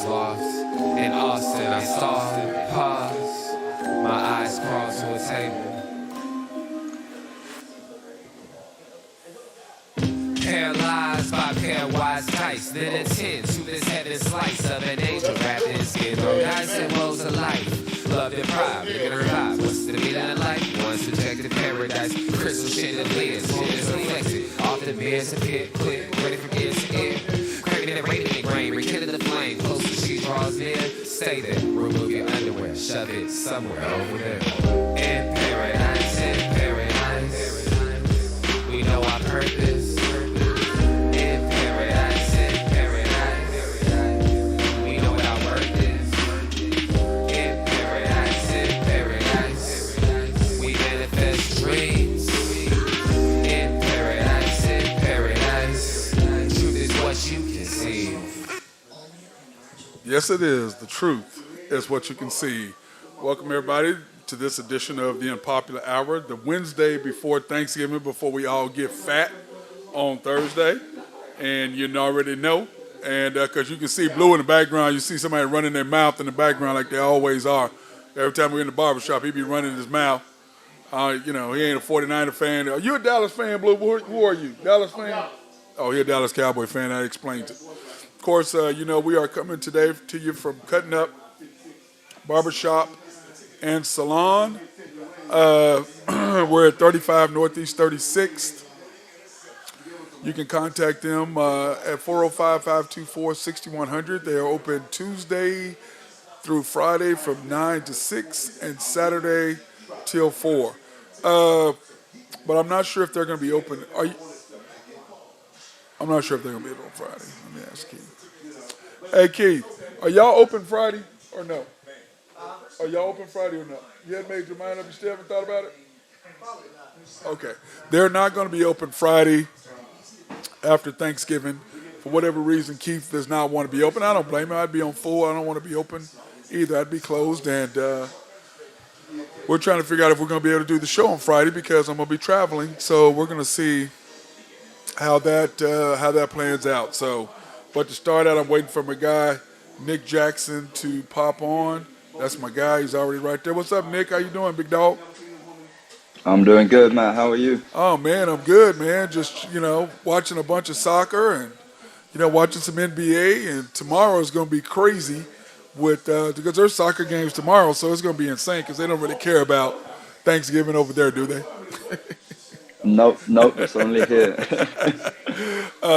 lost. In Austin, I saw pause. My eyes crawled to a table. Paralyzed by pair of wise dice, then attend to this heaven slice of an angel wrapped in skin. Throw dice and rolls of life. Love and pride, making her revive. What's the meaning of life? One subjective paradise. Crystal chandeliers, tears reflected. Off the mirrors a pit, quick, ready for ear to ear. Craving and rating the grain, rekindle the flame. Close as she draws near. Stay there, remove your underwear, shove it somewhere over there. In paradise, we know our purpose. Yes, it is. The truth is what you can see. Welcome, everybody, to this edition of the Unpopular Hour, the Wednesday before Thanksgiving, before we all get fat on Thursday. And you already know. And because you can see Blue in the background, you see somebody running their mouth in the background like they always are. Every time we're in the barbershop, he be running his mouth. He ain't a 49er fan. Are you a Dallas fan, Blue? Who are you? Dallas fan? Oh, you're a Dallas Cowboy fan. That explains it. Of course, we are coming today to you from Cutting Up Barbershop and Salon. We're at 35 Northeast 36th. You can contact them at 405-524-6100. They are open Tuesday through Friday from 9 to 6 and Saturday till 4. But I'm not sure if they're going to be open. I'm not sure if they're going to be open on Friday. Let me ask Keith. Hey, Keith, are y'all open Friday or no? Are y'all open Friday or no? You hadn't made your mind up, you still haven't thought about it? Okay. They're not going to be open Friday after Thanksgiving. For whatever reason, Keith does not want to be open. I don't blame him. I'd be on full. I don't want to be open either. I'd be closed. And we're trying to figure out if we're going to be able to do the show on Friday because I'm going to be traveling. So we're going to see how that plans out. So, but to start out, I'm waiting for my guy, Nick Jackson, to pop on. That's my guy. He's already right there. What's up, Nick? How you doing, big dog? I'm doing good, Matt. How are you? Oh, man, I'm good, man. Just, watching a bunch of soccer and, watching some NBA. And tomorrow is going to be crazy because there's soccer games tomorrow, so it's going to be insane because they don't really care about Thanksgiving over there, do they? Nope, it's only here.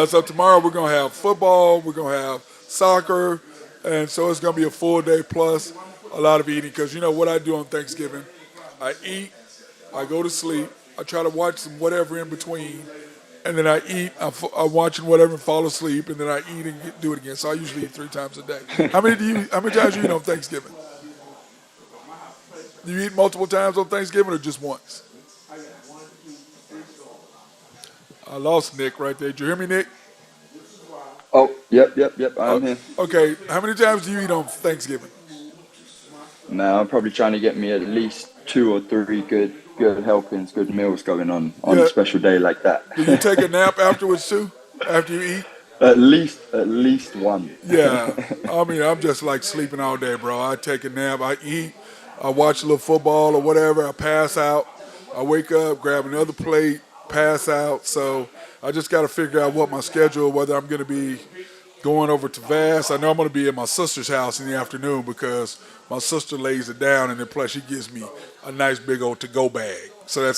So tomorrow we're going to have football, we're going to have soccer, and so it's going to be a full day plus a lot of eating because what I do on Thanksgiving? I eat, I go to sleep, I try to watch some whatever in between, and then I eat, I'm watching whatever and fall asleep, and then I eat and do it again. So I usually eat 3 times a day. How many times do you eat on Thanksgiving? Do you eat multiple times on Thanksgiving or just once? I lost Nick right there. Did you hear me, Nick? Oh, yep. I'm here. Okay, how many times do you eat on Thanksgiving? Now I'm probably trying to get me at least 2 or 3 good helpings, good meals going on a special day like that. Do you take a nap afterwards too? After you eat? At least one. Yeah, I'm just like sleeping all day, bro. I take a nap, I eat, I watch a little football or whatever, I pass out, I wake up, grab another plate, pass out. So I just got to figure out what my schedule, whether I'm going to be going over to Vass. I know I'm going to be at my sister's house in the afternoon because my sister lays it down, and then plus she gives me a nice big old to-go bag. So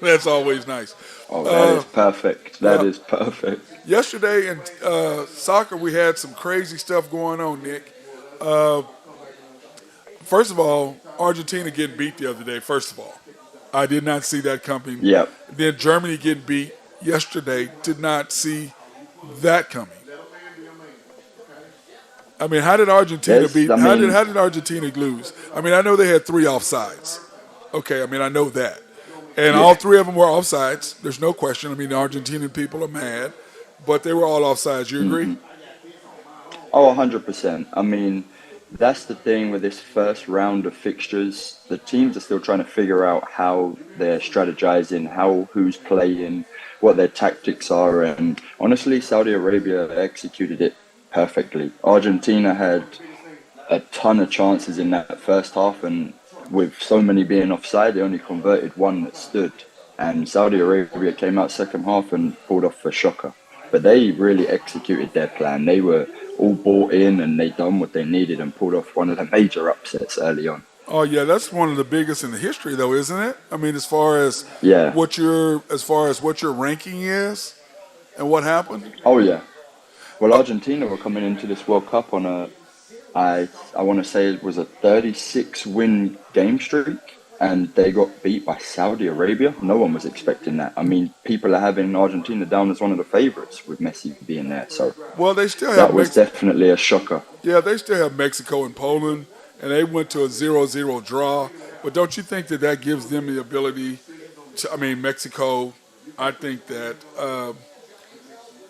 that's always nice. Oh, that is perfect. That is perfect. Yesterday in soccer, we had some crazy stuff going on, Nick. First of all, Argentina getting beat the other day, first of all. I did not see that coming. Yep. Then Germany getting beat yesterday, did not see that coming. I mean, how did Argentina how did Argentina lose? I mean, I know they had 3 offsides. Okay, I know that. And all 3 of them were offsides. There's no question. I mean, the Argentinian people are mad, but they were all offsides. You agree? Oh, 100%. I mean, that's the thing with this first round of fixtures. The teams are still trying to figure out how they're strategizing, who's playing, what their tactics are. And honestly, Saudi Arabia executed it perfectly. Argentina had a ton of chances in that first half, and with so many being offside, they only converted one that stood. And Saudi Arabia came out second half and pulled off a shocker. But they really executed their plan. They were all bought in and they done what they needed and pulled off one of the major upsets early on. Oh yeah, that's one of the biggest in the history, though, isn't it? I mean, Yeah. as far as what your ranking is and what happened. Oh yeah. Well, Argentina were coming into this World Cup on I want to say it was a 36 win game streak, and they got beat by Saudi Arabia. No one was expecting that. I mean, people are having Argentina down as one of the favourites with Messi being there. So Well, they still have that was definitely a shocker. Yeah, they still have Mexico and Poland, and they went to a 0-0 draw. But don't you think that that gives them the ability to? I mean, Mexico. I think that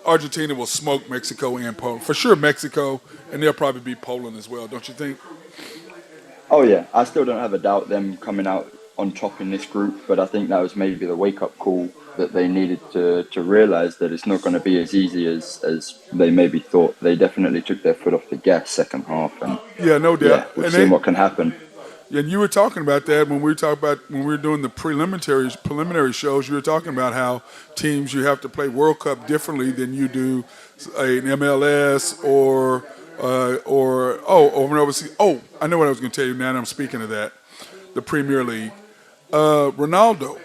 Argentina will smoke Mexico and Poland for sure. Mexico, and they'll probably beat Poland as well. Don't you think? Oh yeah, I still don't have a doubt them coming out on top in this group, but I think that was maybe the wake up call that they needed to realise that it's not going to be as easy as they maybe thought. They definitely took their foot off the gas second half, and Yeah, no yeah, doubt. we've seen what can happen. And you were talking about that when we were doing the preliminary shows. You were talking about how teams you have to play World Cup differently than you do an MLS or an overseas. Oh, I know what I was going to tell you now that I'm speaking of that. The Premier League. Ronaldo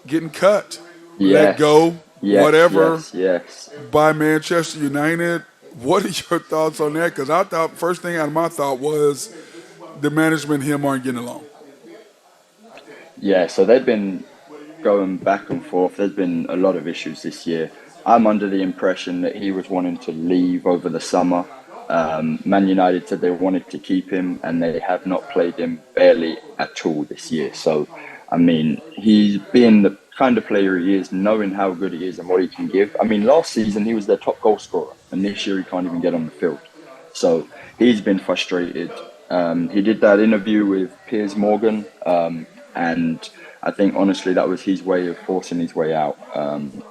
getting cut, let Yes, go, whatever yes. by Manchester United. What are your thoughts on that? Because I thought first thing out of my thought was the management and him aren't getting along. Yeah, so they've been going back and forth. There's been a lot of issues this year. I'm under the impression that he was wanting to leave over the summer. Man United said they wanted to keep him, and they have not played him barely at all this year. So, I mean, he's being the kind of player he is, knowing how good he is and what he can give. I mean, last season he was their top goal scorer, and this year he can't even get on the field. So he's been frustrated. He did that interview with Piers Morgan, and I think honestly that was his way of forcing his way out.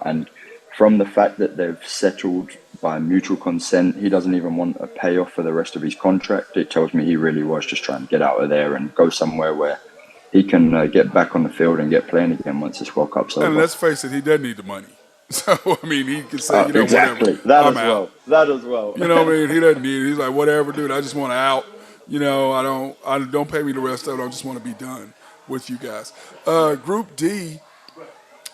And from the fact that they've settled by mutual consent, he doesn't even want a payoff for the rest of his contract. It tells me he really was just trying to get out of there and go somewhere where he can get back on the field and get playing again once this World Cup's over. And let's face it, he doesn't need the money. So I mean, he can say, exactly. whatever. That I'm as out. well. That as well. You know what I mean? He doesn't need it. He's like, whatever, dude. I just want out. I don't pay me the rest of it. I just want to be done with you guys. Group D,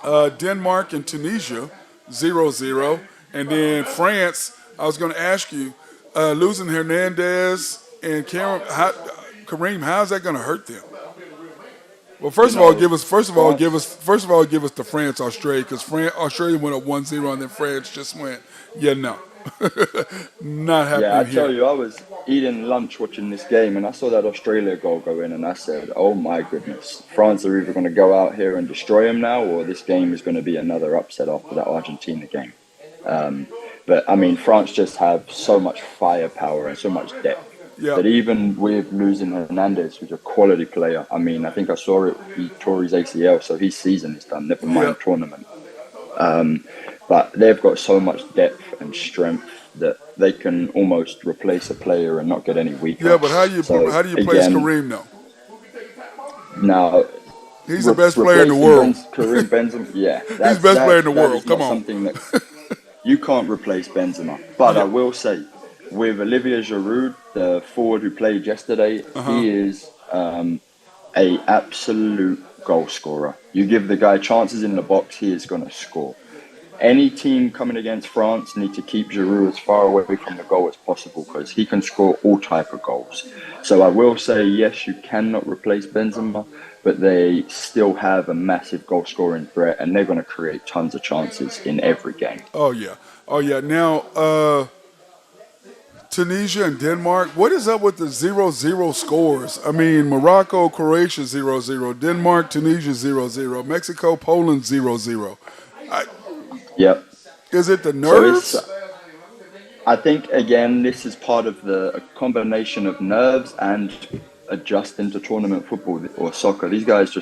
Denmark and Tunisia, 0-0. And then France, I was going to ask you, losing Hernandez and Kareem, how's that going to hurt them? Well, first of all, give us the France Australia, because Australia went up 1-0 and then France just went, no, not happening Yeah, I here. tell you, I was eating lunch watching this game and I saw that Australia goal go in and I said, oh my goodness, France are either going to go out here and destroy them now, or this game is going to be another upset after that Argentina game. But I mean, France just have so much firepower and so much depth. Yeah. That even with losing Hernandez, who's a quality player, I mean, I think I saw it, he tore his ACL, so his season is done, never mind tournament. But they've got so much depth and strength that they can almost replace a player and not get any weaker. Yeah, but how do you place Kareem, though? Now, he's the best player in the world. Kareem Benzema, yeah. He's the best player in the world, come on. Something that you can't replace Benzema. But I will say, with Olivier Giroud, the forward who played yesterday, he is a absolute goal scorer. You give the guy chances in the box, he is going to score. Any team coming against France need to keep Giroud as far away from the goal as possible, because he can score all type of goals. So I will say, yes, you cannot replace Benzema, but they still have a massive goal scoring threat, and they're going to create tons of chances in every game. Oh yeah. Now, Tunisia and Denmark, what is up with the 0-0 scores? I mean, Morocco, Croatia 0-0, Denmark, Tunisia 0-0, Mexico, Poland 0-0. Yep. Is it the nerves? I think, again, this is part of a combination of nerves and adjusting to tournament football or soccer. These guys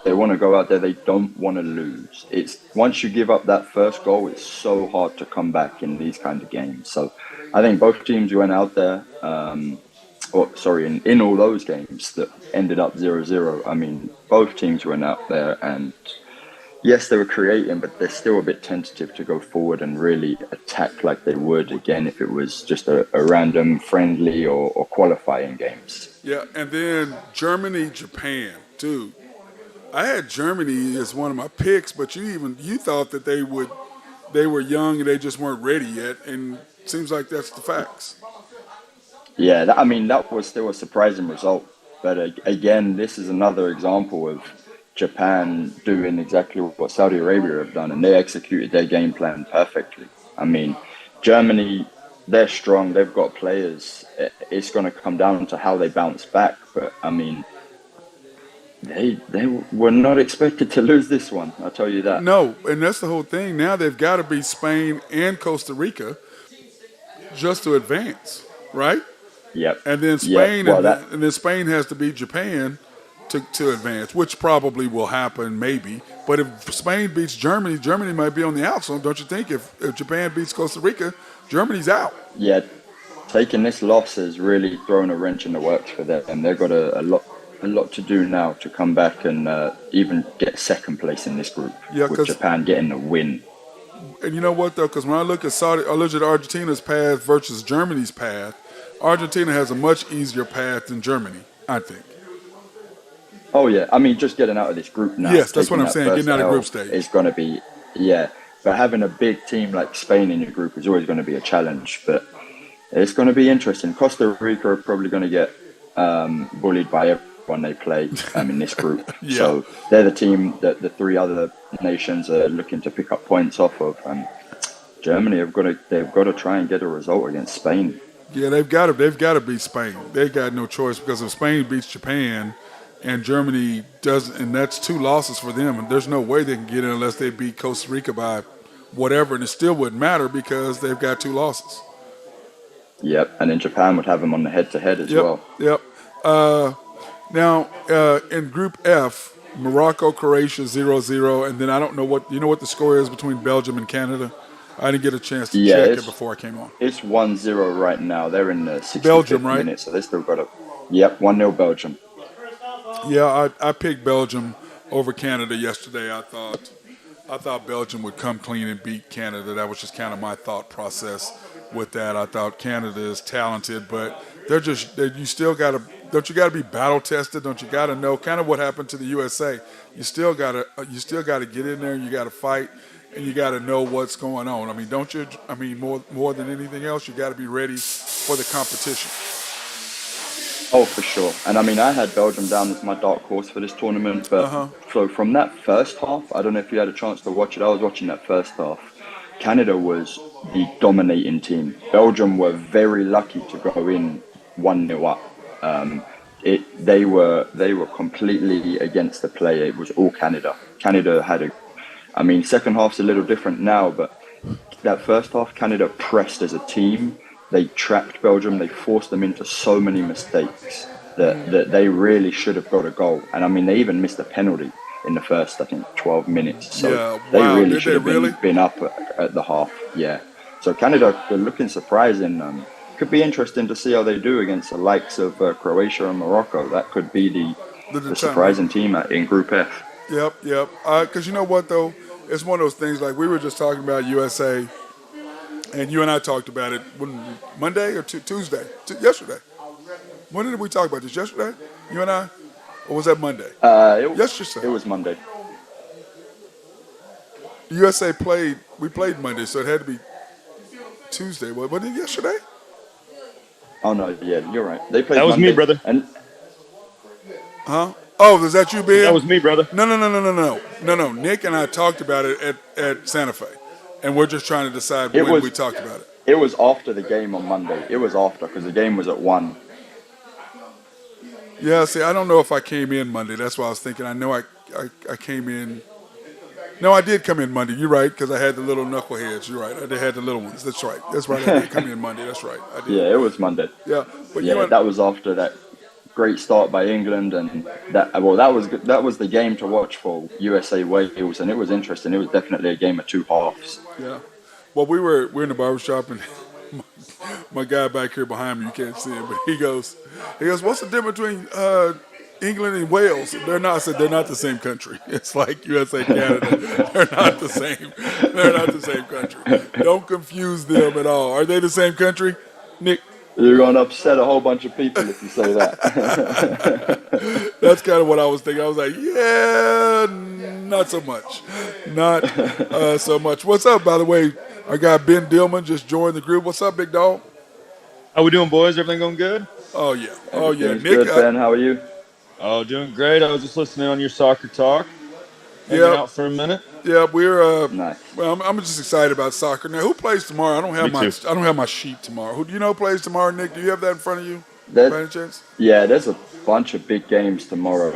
they want to go out there. They don't want to lose. It's once you give up that first goal, it's so hard to come back in these kind of games. So I think both teams went out there, or sorry, in all those games that ended up 0-0. I mean, both teams went out there and yes, they were creating, but they're still a bit tentative to go forward and really attack like they would again if it was just a random friendly or qualifying games. Yeah, and then Germany, Japan, dude. I had Germany as one of my picks, but you thought that they were young and they just weren't ready yet, and it seems like that's the facts. Yeah, I mean, that was still a surprising result. But again, this is another example of Japan doing exactly what Saudi Arabia have done, and they executed their game plan perfectly. I mean, Germany, they're strong, they've got players. It's going to come down to how they bounce back. But I mean, they were not expected to lose this one, I'll tell you that. No, and that's the whole thing. Now they've got to beat Spain and Costa Rica just to advance, right? Yep. And then Yep. Spain, Well, and then Spain has to beat Japan to advance, which probably will happen, maybe. But if Spain beats Germany, Germany might be on the outside, don't you think? If Japan beats Costa Rica, Germany's out. yeah, taking this loss has really thrown a wrench in the works for them, and they've got a lot to do now to come back and even get second place in this group. Yeah, with Japan getting the win. And you know what though? Because when I look at Argentina's path versus Germany's path, Argentina has a much easier path than Germany, I think. Oh yeah, I mean just getting out of this group now. Yes, that's what taking I'm that saying. first Getting out of L group stage. is going to be yeah. But having a big team like Spain in your group is always going to be a challenge. But it's going to be interesting. Costa Rica are probably going to get bullied by everyone they play in this group. Yeah. So they're the team that the three other nations are looking to pick up points off of. Germany they've got to try and get a result against Spain. Yeah, they've got to beat Spain. They got no choice because if Spain beats Japan and Germany doesn't, and that's 2 losses for them, and there's no way they can get in unless they beat Costa Rica by whatever, and it still wouldn't matter because they've got 2 losses. Yep, and then Japan would have them on the head-to-head as well. Yep. Now, in Group F, Morocco, Croatia 0-0, and then I don't know what the score is between Belgium and Canada. I didn't get a chance to check it before I came on. It's 1-0 right now. They're in the 65th Belgium, right? minute, so they still got Yep, 1-0 Belgium. Yeah, I picked Belgium over Canada yesterday. I thought Belgium would come clean and beat Canada. That was just kind of my thought process with that. I thought Canada is talented, but you still got to be battle tested. Don't you got to know kind of what happened to the USA? You still got to get in there. You got to fight. And you got to know what's going on. I mean, don't you? I mean, more than anything else, you got to be ready for the competition. Oh, for sure. And I mean, I had Belgium down as my dark horse for this tournament, but so from that first half, I don't know if you had a chance to watch it. I was watching that first half. Canada was the dominating team. Belgium were very lucky to go in 1-0 up. They were completely against the play. It was all Canada. Canada had second half's a little different now, but that first half, Canada pressed as a team. They trapped Belgium. They forced them into so many mistakes that they really should have got a goal. And I mean, they even missed a penalty in the first, I think, 12 minutes. So they really should have been up at the half. Yeah. So Canada, they're looking surprising. Could be interesting to see how they do against the likes of Croatia and Morocco. That could be the surprising team in Group F. Yep. Because you know what, though? It's one of those things like we were just talking about USA, and you and I talked about it Monday or Tuesday? Yesterday. When did we talk about this? Yesterday? You and I? Or was that Monday? Yesterday. It was Monday. USA we played Monday, so it had to be Tuesday. Wasn't it yesterday? Oh, no, yeah, you're right. They played That was Monday, me, brother. Huh? Oh, is that you, Ben? That was me, brother. No. Nick and I talked about it at Santa Fe, and we're just trying to decide when we talked about it. It was after the game on Monday. It was after because the game was at 1. Yeah, see, I don't know if I came in Monday. That's why I was thinking. I know I came in. No, I did come in Monday. You're right, because I had the little knuckleheads. You're right. I had the little ones. That's right. I did come in Monday. That's right. I did. Yeah, it was Monday. Yeah, but that was after that great start by England, and that was the game to watch for USA Wales, and it was interesting. It was definitely a game of 2 halves. Yeah. Well, we're in the barbershop, and my guy back here behind me, you can't see him, but he goes, what's the difference between England and Wales? They're not. I said they're not the same country. It's like USA, Canada. They're not the same. They're not the same country. Don't confuse them at all. Are they the same country, Nick? You're going to upset a whole bunch of people if you say that. That's kind of what I was thinking. I was like, yeah, not so much. Not so much. What's up, by the way? Our guy Ben Dillman just joined the group. What's up, big dog? How we doing, boys? Everything going good? Oh, yeah. Oh, yeah. Everything's Nick, good, Ben. How are you? Oh, doing great. I was just listening on your soccer talk. Hanging yeah, out for a minute. yeah, we're Nice. well, I'm just excited about soccer. Now, who plays tomorrow? I don't have Me too. I don't have my sheet tomorrow. Who do you know plays tomorrow, Nick? Do you have that in front of you? There- By any chance? Yeah, there's a bunch of big games tomorrow.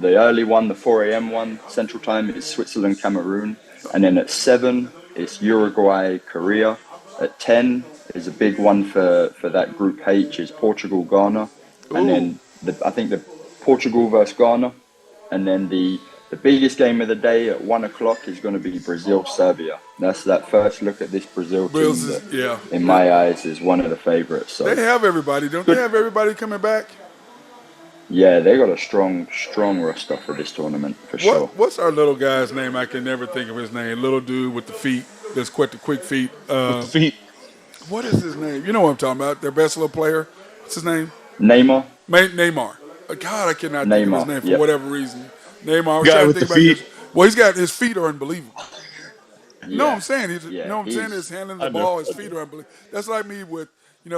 The early one, the 4 a.m. one, Central Time, is Switzerland, Cameroon. And then at 7, it's Uruguay, Korea. At 10 is a big one for that Group H, is Portugal, Ghana. And then I think the Portugal versus Ghana. And then the biggest game of the day at 1 o'clock is going to be Brazil, Serbia. That's that first look at this Brazil team that, Yeah. in my eyes, is one of the favorites. So They have everybody, don't they? Have everybody coming back? yeah, they got a strong roster for this tournament for sure. What's our little guy's name? I can never think of his name. Little dude with the feet. That's quite the quick feet. Feet. What is his name? You know what I'm talking about. Their best little player. What's his name? Neymar. Neymar. God, I cannot think of his Neymar, name for yep. whatever reason. Neymar. I was Guy trying to with think the about feet. well, he's got his feet are unbelievable. No, Yeah. I'm saying Yeah, you know what I'm saying? he's- Is handling the I know. ball, his feet are unbelievable. That's like me with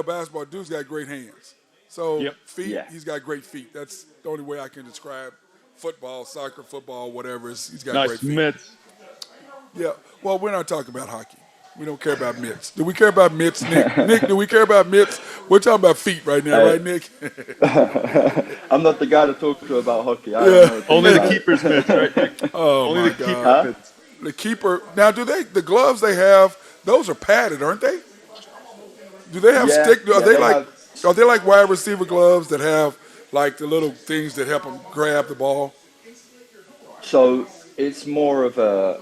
basketball. Dude's got great hands. So Yep. feet, Yeah. he's got great feet. That's the only way I can describe football, soccer, football, whatever. He's got great Nice feet. mitts. Yeah. Well, we're not talking about hockey. We don't care about mitts. Do we care about mitts, Nick? Nick, do we care about mitts? We're talking about feet right now, right, Nick? I'm not the guy to talk to about hockey. I Yeah. don't know. Only the keeper's mitts, right, Nick? Oh Only my the God. keeper mitts. The keeper. Now, the gloves they have? Those are padded, aren't they? Do they have Yeah, stick? Are yeah, they they like? have- Are they like wide receiver gloves that have like the little things that help them grab the ball? So it's more of a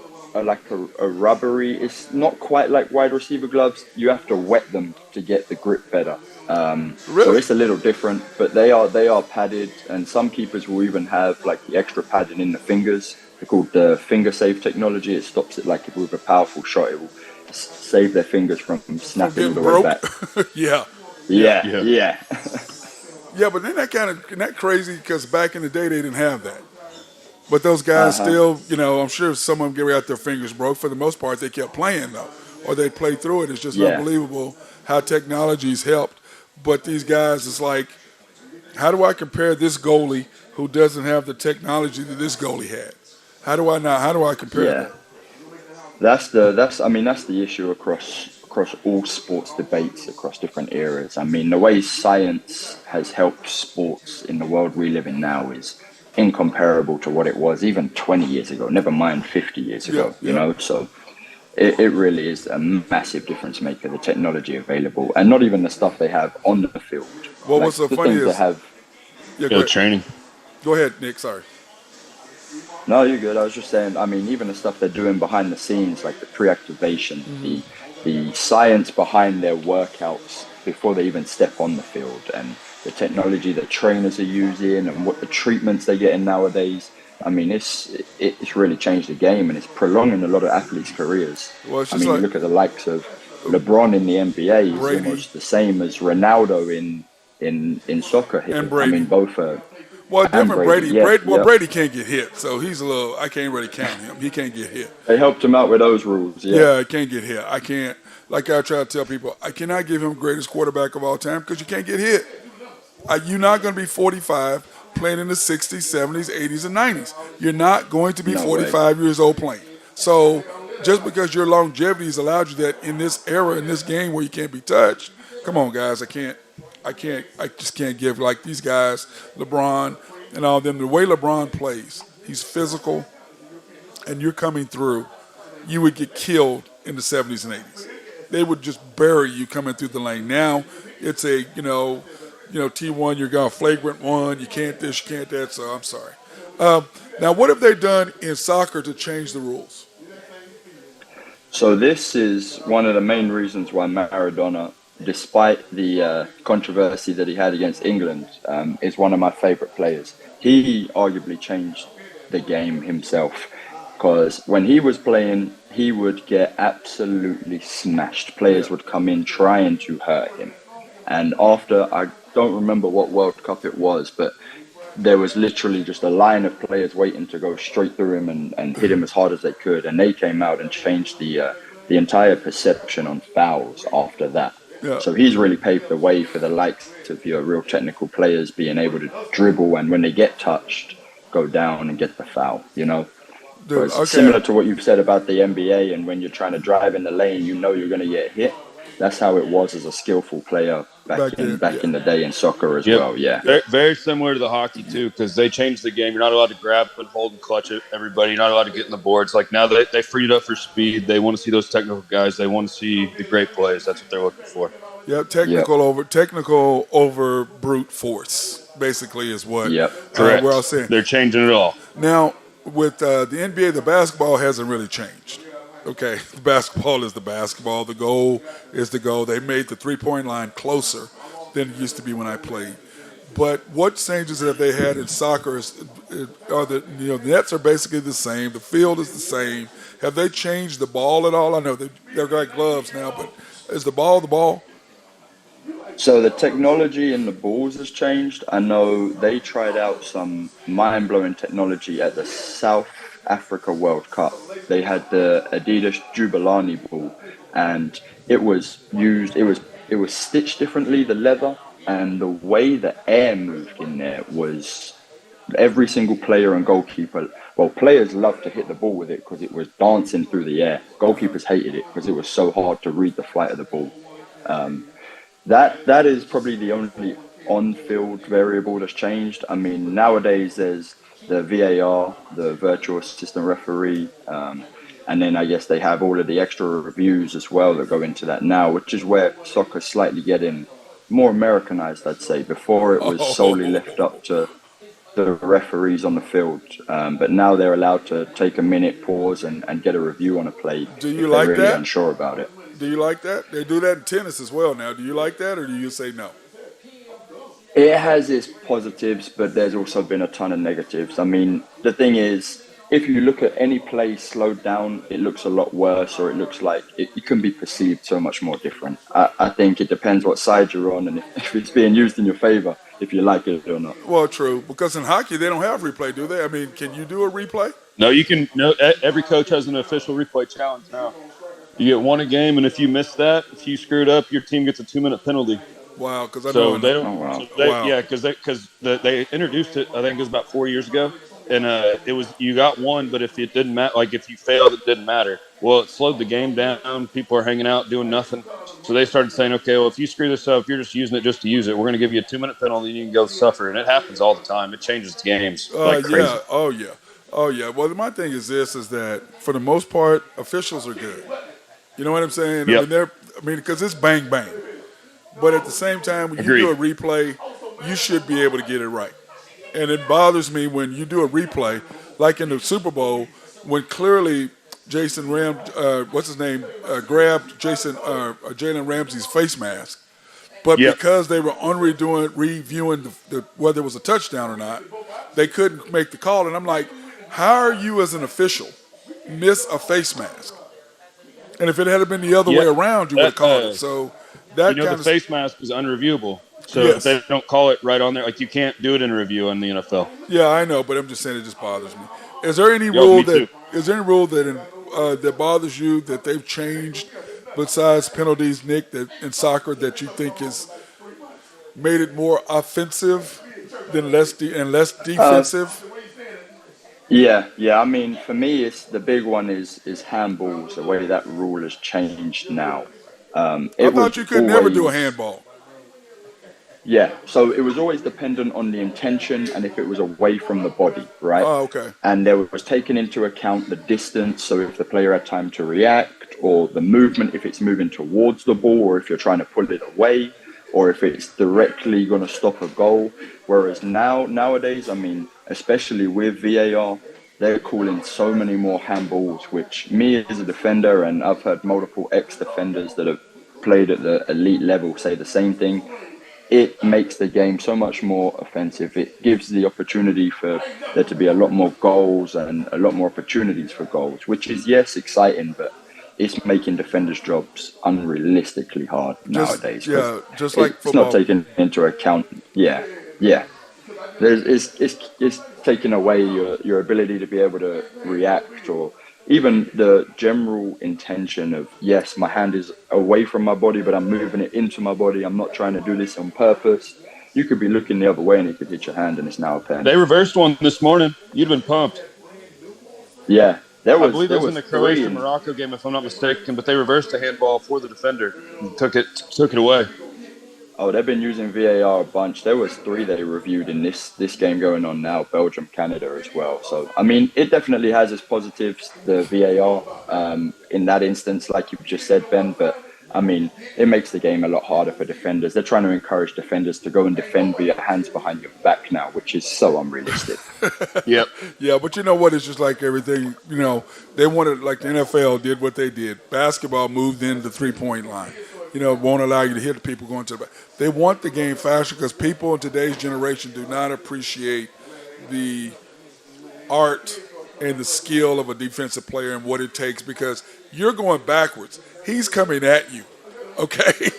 rubbery. It's not quite like wide receiver gloves. You have to wet them to get the grip better. So Really? it's a little different, but they are padded, and some keepers will even have like the extra padding in the fingers. They're called the finger save technology. It stops it like if with a powerful shot, it will save their fingers from snapping all Getting the way broke? back. Yeah. Yeah, Yeah. yeah. Yeah, but then that crazy because back in the day they didn't have that. But those guys still, I'm sure some of them got their fingers broke. For the most part, they kept playing though, or they played through it. It's just Yeah. unbelievable how technology's helped. But these guys, it's like, how do I compare this goalie who doesn't have the technology that this goalie had? How do I compare Yeah. that? That's the issue across all sports debates across different eras. I mean, the way science has helped sports in the world we live in now is incomparable to what it was even 20 years ago, never mind 50 years ago, Yeah, you know? So it really is a massive difference maker, the technology available, and not even the stuff they have on the field. Well, Like, what's so the funny things is, they have. yeah, Good training. go ahead, Nick. Sorry. No, you're good. I was just saying, I mean, even the stuff they're doing behind the scenes, like the pre-activation, the science behind their workouts before they even step on the field, and the technology that trainers are using, and what the treatments they're getting nowadays. I mean, it's really changed the game, and it's prolonging a lot of athletes' careers. Well, it's I just mean, like you look at the likes of LeBron in the NBA, is Brady. almost the same as Ronaldo in soccer. And I Brady. mean, both are. Well, And different Brady, Brady. yeah, Brady. Well, yeah. Brady can't get hit, so he's a little. I can't really count him. He can't get hit. They helped him out with those rules. Yeah, I can't get hit. I can't. Like I try to tell people, I cannot give him greatest quarterback of all time because you can't get hit. You're not going to be 45 playing in the 60s, 70s, 80s, and 90s. You're not going to be No way. 45 years old playing. So just because your longevity has allowed you that in this era, in this game where you can't be touched, come on, guys. I just can't give like these guys, LeBron and all them. The way LeBron plays, he's physical, and you're coming through. You would get killed in the 70s and 80s. They would just bury you coming through the lane. Now it's a T1. You're got a flagrant one. You can't this, you can't that. So I'm sorry. Now, what have they done in soccer to change the rules? So this is one of the main reasons why Maradona despite the controversy that he had against England, is one of my favourite players. He arguably changed the game himself because when he was playing, he would get absolutely smashed. Players would come in trying to hurt him. And after, I don't remember what World Cup it was, but there was literally just a line of players waiting to go straight through him and hit him as hard as they could. And they came out and changed the entire perception on fouls after that. Yeah. So he's really paved the way for the likes of your real technical players being able to dribble and when they get touched, go down and get the foul, you know? Dude, Because okay. similar to what you've said about the NBA and when you're trying to drive in the lane, you know you're going to get hit. That's how it was as a skillful player back in the day in soccer as well. Yeah. Very similar to the hockey too, because they changed the game. You're not allowed to grab and hold and clutch it. Everybody, you're not allowed to get in the boards. Like now they freed it up for speed. They want to see those technical guys. They want to see the great plays. That's what they're looking for. Yeah, technical over brute force, basically, is what Correct. we're all saying. They're changing it all. Now, with the NBA, the basketball hasn't really changed. Okay, the basketball is the basketball. The goal is the goal. They made the three-point line closer than it used to be when I played. But what changes have they had in soccer? Are the nets are basically the same. The field is the same. Have they changed the ball at all? I know they're like gloves now, but is the ball the ball? So the technology in the balls has changed. I know they tried out some mind-blowing technology at the South Africa World Cup. They had the Adidas Jubilani ball, and it was used. It was stitched differently, the leather, and the way the air moved in there was every single player and goalkeeper. Well, players loved to hit the ball with it because it was dancing through the air. Goalkeepers hated it because it was so hard to read the flight of the ball. That is probably the only on-field variable that's changed. I mean, nowadays there's the VAR, the virtual assistant referee, and then I guess they have all of the extra reviews as well that go into that now, which is where soccer's slightly getting more Americanized, I'd say. Before it was solely left up to the referees on the field, but now they're allowed to take a minute, pause, and get a review on a play Do you if like they're really that? unsure about it. Do you like that? They do that in tennis as well now. Do you like that, or do you say no? It has its positives, but there's also been a ton of negatives. I mean, the thing is, if you look at any play slowed down, it looks a lot worse, or it looks like it can be perceived so much more different. I think it depends what side you're on and if it's being used in your favor, if you like it or not. Well, true, because in hockey they don't have replay, do they? I mean, can you do a replay? No, you can. No, every coach has an official replay challenge now. You get one a game, and if you miss that, if you screw it up, your team gets a 2-minute penalty. Wow, because I So know. they don't. Oh, wow. So they, Wow. Yeah, because they introduced it. I think it was about 4 years ago, and it was you got one, but if it didn't matter, like if you failed, it didn't matter. Well, it slowed the game down. People are hanging out doing nothing. So they started saying, okay, well, if you screw this up, you're just using it just to use it. We're going to give you a 2-minute penalty, and you can go suffer. And it happens all the time. It changes the games like crazy. Yeah. Oh yeah. Oh yeah. Well, my thing is this: is that for the most part, officials are good. You know what I'm saying? Yep. I mean, because it's bang bang. But at the same time, when Agreed. you do a replay, you should be able to get it right. And it bothers me when you do a replay, like in the Super Bowl, when clearly Jason what's his name, grabbed Jalen Ramsey's face mask. But Yep. because they were reviewing whether it was a touchdown or not, they couldn't make the call. And I'm like, how are you as an official miss a face mask? And if it had been the other way around, you would have called it. So that the face mask is unreviewable. So Yes. if they don't call it right on there, like you can't do it in a review in the NFL. Yeah, I know, but I'm just saying it just bothers me. Is there any Yo, rule me that too. that bothers you that they've changed besides penalties, Nick, that in soccer that you think has made it more offensive than less defensive? Yeah. I mean, for me, it's the big one is handballs. The way that rule has changed now. I It was thought you could never do a always- handball. Yeah, so it was always dependent on the intention and if it was away from the body, right? Oh, okay. And there was taken into account the distance, so if the player had time to react, or the movement, if it's moving towards the ball, or if you're trying to pull it away, or if it's directly going to stop a goal. Whereas nowadays, I mean, especially with VAR, they're calling so many more handballs, which me as a defender, and I've heard multiple ex-defenders that have played at the elite level say the same thing. It makes the game so much more offensive. It gives the opportunity for there to be a lot more goals and a lot more opportunities for goals, which is, yes, exciting, but it's making defenders' jobs unrealistically hard nowadays because just like it's not football. taking into account. Yeah, yeah. It's taking away your ability to be able to react or even the general intention of, yes, my hand is away from my body, but I'm moving it into my body. I'm not trying to do this on purpose. You could be looking the other way and it could hit your hand and it's now a pen. They reversed one this morning. You'd have been pumped. Yeah, I believe it was in the three Croatia-Morocco game, if I'm not mistaken, but they reversed a handball for the defender and took it away. Oh, they've been using VAR a bunch. There was 3 they reviewed in this game going on now, Belgium, Canada as well. So, I mean, it definitely has its positives, the VAR, in that instance, like you just said, Ben. But, I mean, it makes the game a lot harder for defenders. They're trying to encourage defenders to go and defend with your hands behind your back now, which is so unrealistic. Yep. Yeah, but you know what? It's just like everything. They wanted, like the NFL did what they did. Basketball moved in the 3-point line. Won't allow you to hit the people going to the back. They want the game faster because people in today's generation do not appreciate the art and the skill of a defensive player and what it takes because you're going backwards. He's coming at you, okay?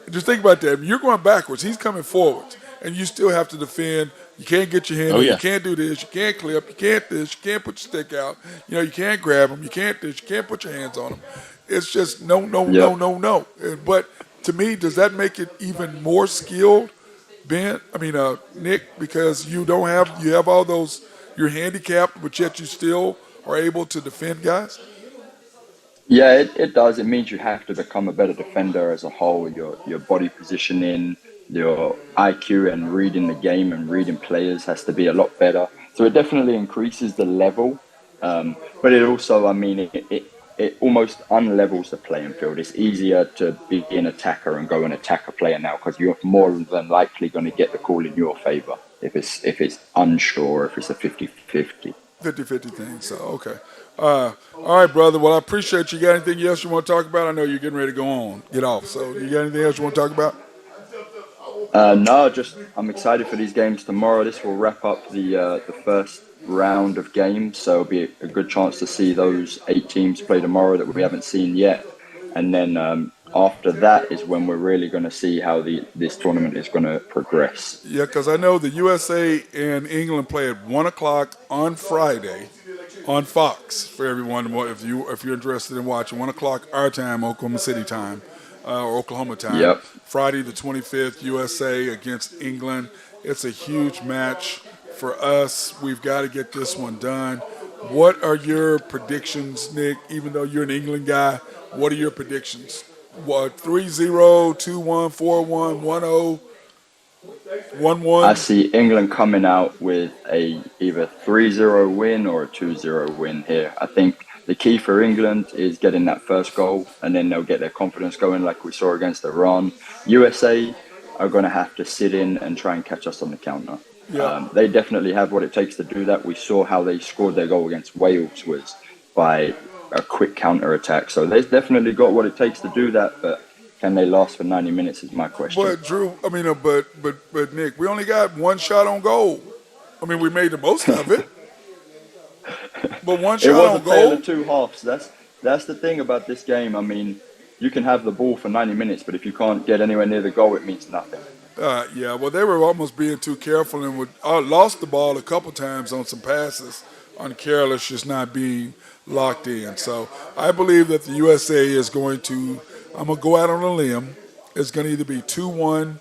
Just think about that. You're going backwards. He's coming forwards, and you still have to defend. You can't get your hand Oh, in. yeah. You can't do this. You can't clip. You can't this. You can't put your stick out. You can't grab him. You can't this. You can't put your hands on him. It's just no. Yep. But to me, does that make it even more skilled, Ben? Nick, because you have all those. You're handicapped, but yet you still are able to defend guys. Yeah, it does. It means you have to become a better defender as a whole. Your body positioning, your IQ and reading the game and reading players has to be a lot better. So it definitely increases the level. But it also, it almost unlevels the playing field. It's easier to be an attacker and go and attack a player now because you're more than likely going to get the call in your favor if it's unsure, if it's a 50-50. 50-50 thing. So, okay. All right, brother. Well, I appreciate you. Got anything else you want to talk about? I know you're getting ready to get off. So, you got anything else you want to talk about? No, just I'm excited for these games tomorrow. This will wrap up the first round of games, so it'll be a good chance to see those 8 teams play tomorrow that we haven't seen yet. And then after that is when we're really going to see how this tournament is going to progress. Yeah, because I know the USA and England play at 1 o'clock on Friday on Fox for everyone. If you're interested in watching, 1 o'clock our time, Oklahoma City time, or Oklahoma time. Yep. Friday the 25th, USA against England. It's a huge match for us. We've got to get this one done. What are your predictions, Nick? Even though you're an England guy, what are your predictions? What, 3-0, 2-1, 4-1, 1-0, 1-1? I see England coming out with either 3-0 win or a 2-0 win here. I think the key for England is getting that first goal, and then they'll get their confidence going like we saw against Iran. USA are going to have to sit in and try and catch us on the counter. Yeah. They definitely have what it takes to do that. We saw how they scored their goal against Wales was by a quick counter attack. So they've definitely got what it takes to do that, but can they last for 90 minutes is my question. But Drew, but Nick, we only got one shot on goal. We made the most of it. But one shot It was on a tale goal. of 2 halves. That's the thing about this game. You can have the ball for 90 minutes, but if you can't get anywhere near the goal, it means nothing. Yeah, well, they were almost being too careful and lost the ball a couple times on some passes on careless, just not being locked in. So I believe that the USA is going to, I'm going to go out on a limb, it's going to either be 2-1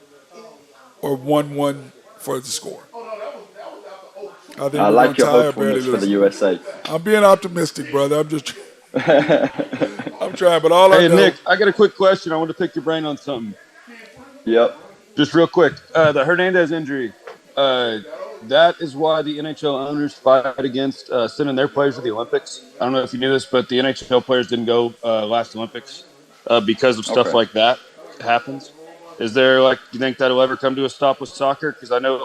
or 1-1 for the score. I think I we're like going your to tie or barely hopefulness for the lose. USA. I'm being optimistic, brother. I'm just, I'm trying, but all I Hey, know. Nick, I got a quick question. I want to pick your brain on something. Yep. Just real quick. The Hernandez injury, that is why the NHL owners fight against sending their players to the Olympics. I don't know if you knew this, but the NHL players didn't go last Olympics because of stuff like that happens. Is there, do you think that'll ever come to a stop with soccer? Because I know,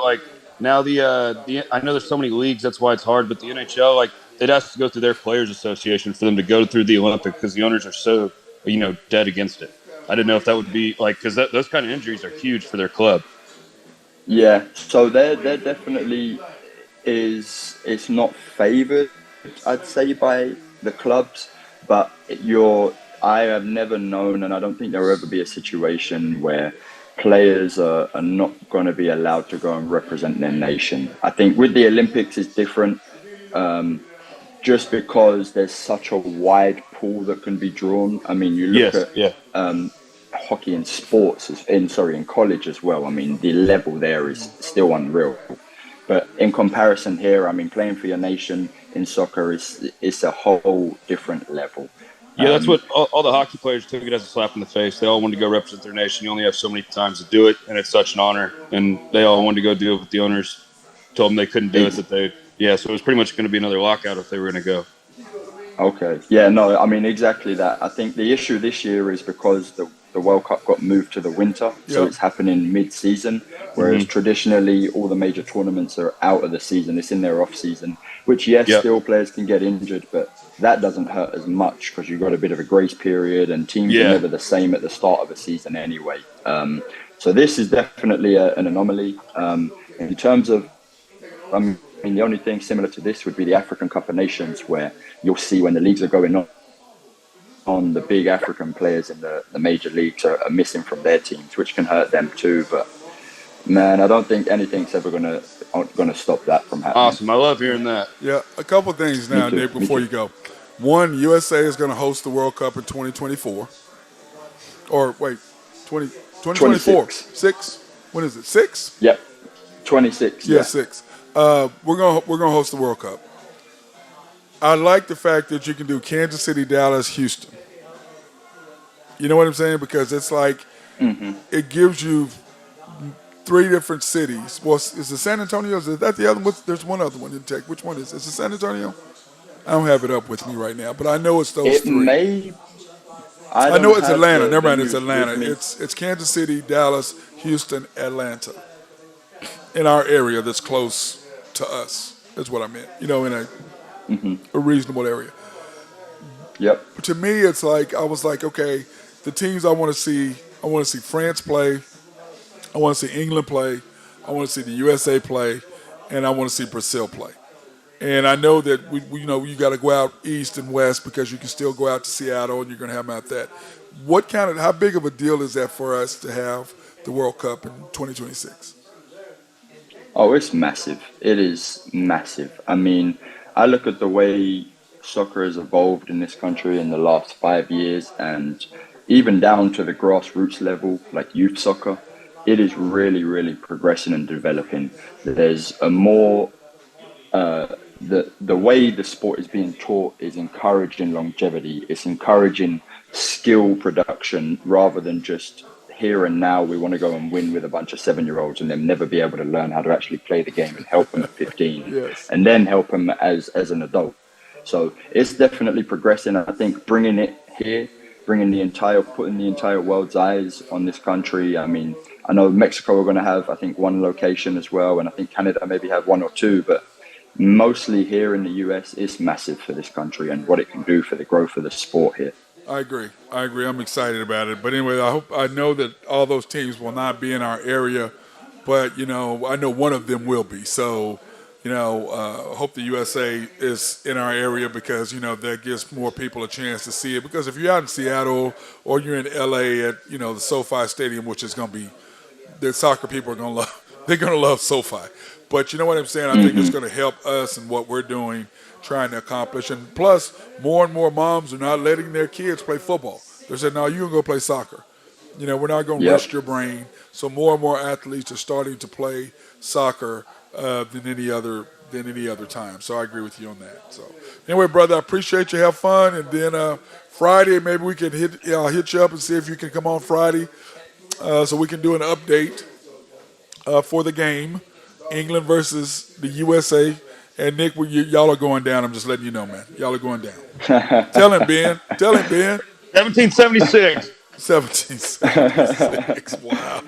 now I know there's so many leagues, that's why it's hard, but the NHL, it has to go through their players association for them to go through the Olympics because the owners are so, dead against it. I didn't know if that would be like because those kind of injuries are huge for their club. Yeah, so they're definitely is it's not favoured, I'd say, by the clubs, but I have never known, and I don't think there will ever be a situation where players are not going to be allowed to go and represent their nation. I think with the Olympics is different, just because there's such a wide pool that can be drawn. I mean, you look Yes, at yeah. hockey in sports, in college as well. I mean, the level there is still unreal. But in comparison here, I mean, playing for your nation in soccer is a whole different level. Yeah, that's what all the hockey players took it as a slap in the face. They all wanted to go represent their nation. You only have so many times to do it, and it's such an honor. And they all wanted to go do it, but the owners told them they couldn't do it. So it was pretty much going to be another lockout if they were going to go. Okay. Yeah, no, I mean, exactly that. I think the issue this year is because the World Cup got moved to the winter, so it's happening mid-season, whereas traditionally all the major tournaments are out of the season. It's in their off-season, which, still players can get injured, but that doesn't hurt as much because you've got a bit of a grace period and teams are never the same at the start of a season anyway. So this is definitely an anomaly. In terms of, I mean, the only thing similar to this would be the African Cup of Nations, where you'll see when the leagues are going on the big African players in the major leagues are missing from their teams, which can hurt them too. But man, I don't think anything's ever gonna stop that from happening. Awesome. I love hearing that. Yeah, a couple of things now, Nick, before you go. One, USA is going to host the World Cup in 2024. Or wait, 2024. 6? When is it? 6? Yep. 26. Yeah, 6. We're gonna host the World Cup. I like the fact that you can do Kansas City, Dallas, Houston. You know what I'm saying? Because it's like it gives you 3 different cities. Well, is it San Antonio? Is that the other one? There's one other one in Tech. Which one is it? Is it San Antonio? I don't have it up with me right now, but I know it's those 3. I know it's Atlanta. Never mind, it's Atlanta. It's Kansas City, Dallas, Houston, Atlanta. In our area that's close to us, is what I meant. You know, in a reasonable area. Yep. But to me, it's like I was like, okay, the teams I want to see France play, I want to see England play, I want to see the USA play, and I want to see Brazil play. And I know that we you got to go out east and west because you can still go out to Seattle and you're going to have them out that. How big of a deal is that for us to have the World Cup in 2026? Oh, it's massive. It is massive. I mean, I look at the way soccer has evolved in this country in the last 5 years, and even down to the grassroots level, like youth soccer, it is really, really progressing and developing. There's a more the way the sport is being taught is encouraging longevity. It's encouraging skill production rather than just here and now we want to go and win with a bunch of 7-year-olds and then never be able to learn how to actually play the game and help them at 15 and then help them as an adult. So it's definitely progressing. I think bringing it here, putting the entire world's eyes on this country. I mean, I know Mexico are going to have, I think, 1 location as well. And I think Canada maybe have 1 or 2, but mostly here in the US, it's massive for this country and what it can do for the growth of the sport here. I agree. I'm excited about it. But anyway, I know that all those teams will not be in our area, but I know one of them will be. So, hope the USA is in our area because that gives more people a chance to see it. Because if you're out in Seattle or you're in LA at the SoFi Stadium, which is going to be, the soccer people are going to love. They're going to love SoFi. But you know what I'm saying? I think it's going to help us and what we're doing, trying to accomplish. And plus, more and more moms are not letting their kids play football. They're saying, no, you're going to go play soccer. We're not going to rust your brain. So more and more athletes are starting to play soccer than any other time. So I agree with you on that. So anyway, brother, I appreciate you. Have fun. And then Friday, maybe we can I'll hit you up and see if you can come on Friday so we can do an update for the game. England versus the USA. And Nick, y'all are going down. I'm just letting you know, man. Y'all are going down. Tell him, Ben. 1776. 1776. Wow.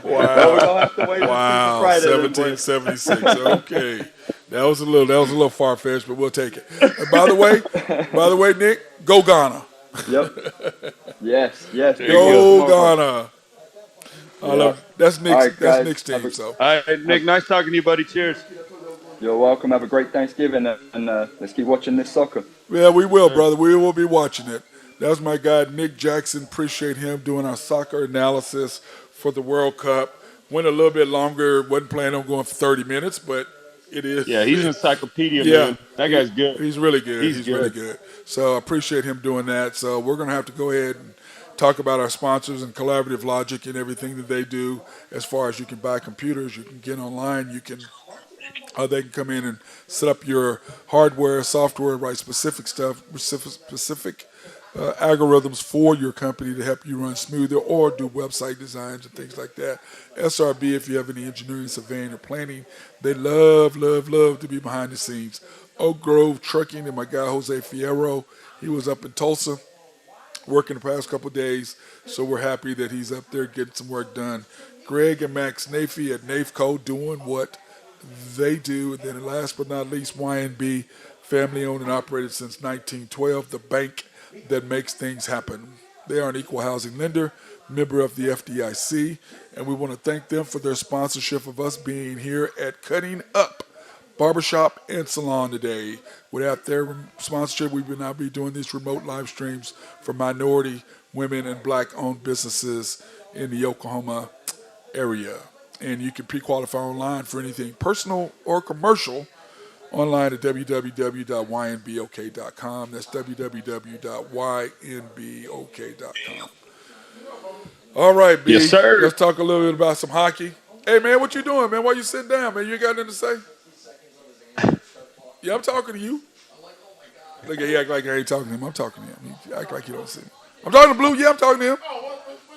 Well, we're gonna have to wait Wow. Friday, 1776. Okay. That was a little far fetched, but we'll take it. And by the way, Nick, go Ghana. Yep. Yes, yes, There big you boys, go. come Go over. Ghana. I Yeah. love that's All Nick's right, guys. team. So All right, Have Nick. Nice talking to you, buddy. Cheers. you're welcome. Have a great Thanksgiving, and let's keep watching this soccer. yeah, we Yes, will, sir. brother. We will be watching it. That's my guy Nick Jackson. Appreciate him doing our soccer analysis for the World Cup. Went a little bit longer. Wasn't planning on going for 30 minutes, but it Yeah, is. he's an encyclopedia, Yeah, man. That he, guy's good. he's really good. He's He's really good. good. So I appreciate him doing that. So we're going to have to go ahead and talk about our sponsors and Collaborative Logic and everything that they do as far as you can buy computers, you can get online, you can they can come in and set up your hardware, software, write specific stuff, specific algorithms for your company to help you run smoother or do website designs and things like that. SRB, if you have any engineering, surveying, or planning, they love, love, love to be behind the scenes. Oak Grove Trucking and my guy Jose Fierro, he was up in Tulsa working the past couple of days, so we're happy that he's up there getting some work done. Greg and Max Nafee at Nafco doing what they do. And then last but not least, YNB, family owned and operated since 1912, the bank that makes things happen. They are an equal housing lender, member of the FDIC, and we want to thank them for their sponsorship of us being here at Cutting Up Barbershop and Salon today. Without their sponsorship, we would not be doing these remote live streams for minority, women, and black owned businesses in the Oklahoma area. And you can pre-qualify online for anything personal or commercial online at www.ynbok.com. That's www.ynbok.com. All right, Yes, B. sir. Let's talk a little bit about some hockey. Hey, man, what you doing, man? Why you sitting down, man? You ain't got nothing to say? Yeah, I'm talking to you. Look, he act like I ain't talking to him. I'm talking to him. He act like he don't see me. I'm talking to Blue. Yeah, I'm talking to him.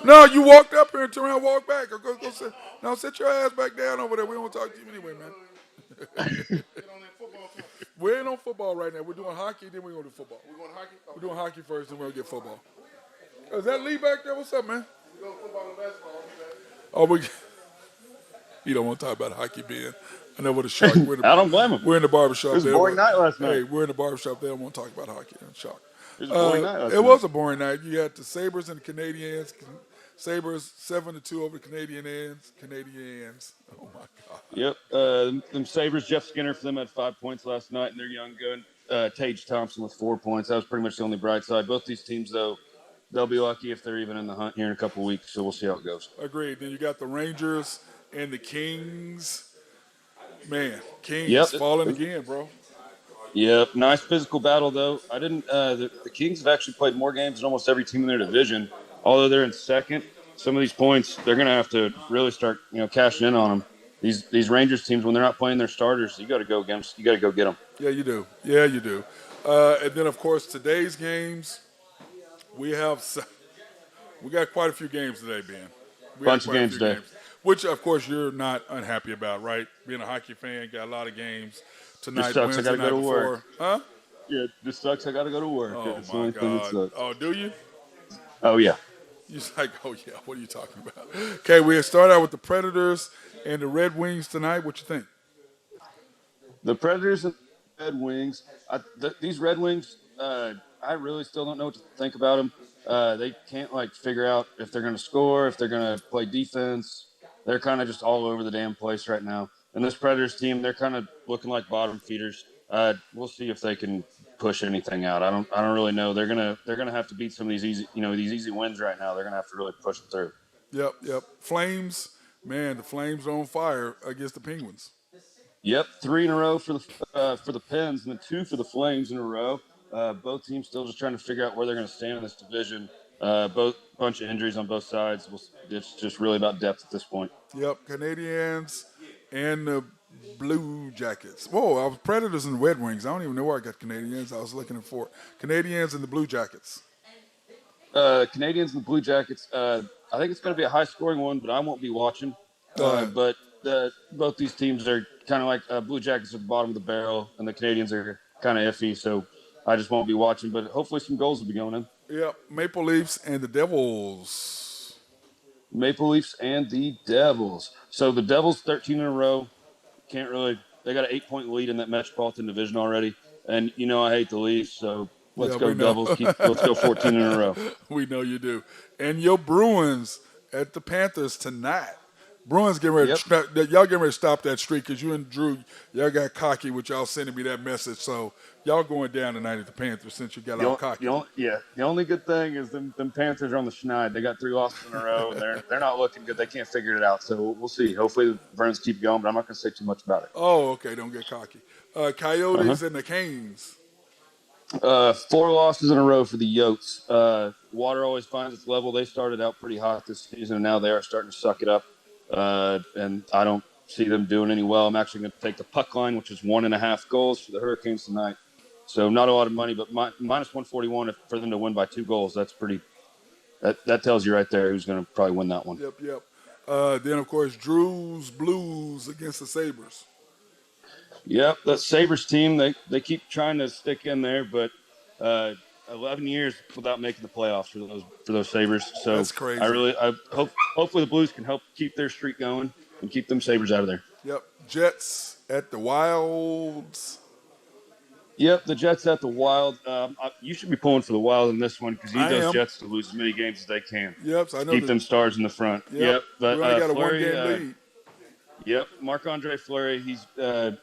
No, you walked up here and turned around, walk back. Or go sit. Now sit your ass back down over there. We don't want to talk to you anyway, man. We ain't on football right now. We're doing hockey, then we're going to do football. We're going hockey? We're doing hockey first, then we're going to get football. Is that Lee back there? What's up, man? We're doing football and basketball. Oh, you don't want to talk about hockey, Ben. I know what a shock. I don't blame him. We're in the It barbershop was a there. boring night last Hey, night. we're in the barbershop there. I don't want to talk about hockey. I'm shocked. It was a boring night last It night. was a boring night. You had the Sabres and the Canadians. Sabres 7-2 over the Canadians. Canadians. Oh my God. Yep. Them Sabres, Jeff Skinner for them had 5 points last night, and their young gun, Tage Thompson with 4 points. That was pretty much the only bright side. Both these teams, though, they'll be lucky if they're even in the hunt here in a couple weeks. So we'll see how it goes. Agreed. Then you got the Rangers and the Kings. Man, Kings Yep. falling again, bro. Yep. Nice physical battle, though. I didn't. The Kings have actually played more games than almost every team in their division. Although they're in second, some of these points they're going to have to really start, cashing in on them. These Rangers teams, when they're not playing their starters, you got to go against. You got to go get them. Yeah, you do. Yeah, you do. And then, of course, today's games, we have we got quite a few games today, Ben. We got Bunch of quite a games few today. games, which, of course, you're not unhappy about, right? Being a hockey fan, got a lot of games Just tonight, sucks. I got Wednesday to go night to before. work. Huh? Yeah, this sucks. I got to go to work. Oh, It's the my only thing that God. sucks. Oh, do you? Oh yeah. You're like, oh, yeah, what are you talking about? Okay, we start out with the Predators and the Red Wings tonight. What you think? The Predators and Red Wings. These Red Wings, I really still don't know what to think about them. They can't figure out if they're going to score, if they're going to play defense. They're kind of just all over the damn place right now. And this Predators team, they're kind of looking like bottom feeders. We'll see if they can push anything out. I don't really know. They're gonna have to beat some of these easy wins right now. They're gonna have to really push through. Yep, yep. Flames, man, the Flames are on fire against the Penguins. Yep, 3 in a row for the Pens, and then 2 for the Flames in a row. Both teams still just trying to figure out where they're going to stand in this division. Both bunch of injuries on both sides. It's just really about depth at this point. Yep, Canadians and the Blue Jackets. Whoa, I was Predators and Red Wings. I don't even know where I got Canadians. I was looking for Canadians and the Blue Jackets. Canadians and the Blue Jackets. I think it's going to be a high-scoring one, but I won't be watching. But both these teams are kind of like Blue Jackets at the bottom of the barrel, and the Canadians are kind of iffy. So I just won't be watching. But hopefully, some goals will be going in. Yep, Maple Leafs and the Devils. Maple Leafs and the Devils. So the Devils 13 in a row. Can't really. They got an 8-point lead in that Metropolitan Division already, and I hate the Leafs, so Let's Yeah, go we know. Devils. Let's go 14 in a row. We know you do. And your Bruins at the Panthers tonight. Bruins getting ready. Yep. Y'all getting ready to stop that streak because you and Drew, y'all got cocky with y'all sending me that message. So y'all going down tonight at the Panthers since you got all cocky. The only good thing is them Panthers are on the schneid. They got 3 losses in a row, and they're not looking good. They can't figure it out. So we'll see. Hopefully the Bruins keep going, but I'm not going to say too much about it. Oh, okay. Don't get cocky. Coyotes and the Canes. 4 losses in a row for the Yotes. Water always finds its level. They started out pretty hot this season, and now they are starting to suck it up. And I don't see them doing any well. I'm actually going to take the puck line, which is 1.5 goals for the Hurricanes tonight. So not a lot of money, but minus 141 for them to win by 2 goals. That's pretty. That tells you right there who's going to probably win that one. Yep. Then of course Drew's Blues against the Sabres. Yep, that Sabres team, they keep trying to stick in there, but 11 years without making the playoffs for those Sabres. So That's crazy. I hopefully the Blues can help keep their streak going and keep them Sabres out of there. Yep. Jets at the Wilds. Yep, the Jets at the Wild. You should be pulling for the Wild in this one because you need those am. Jets to lose as many games as they can. Yep. So I know Keep them stars in the front. Yep. But we only got a Fleury, 1-game lead. Yep, Marc-Andre Fleury. He's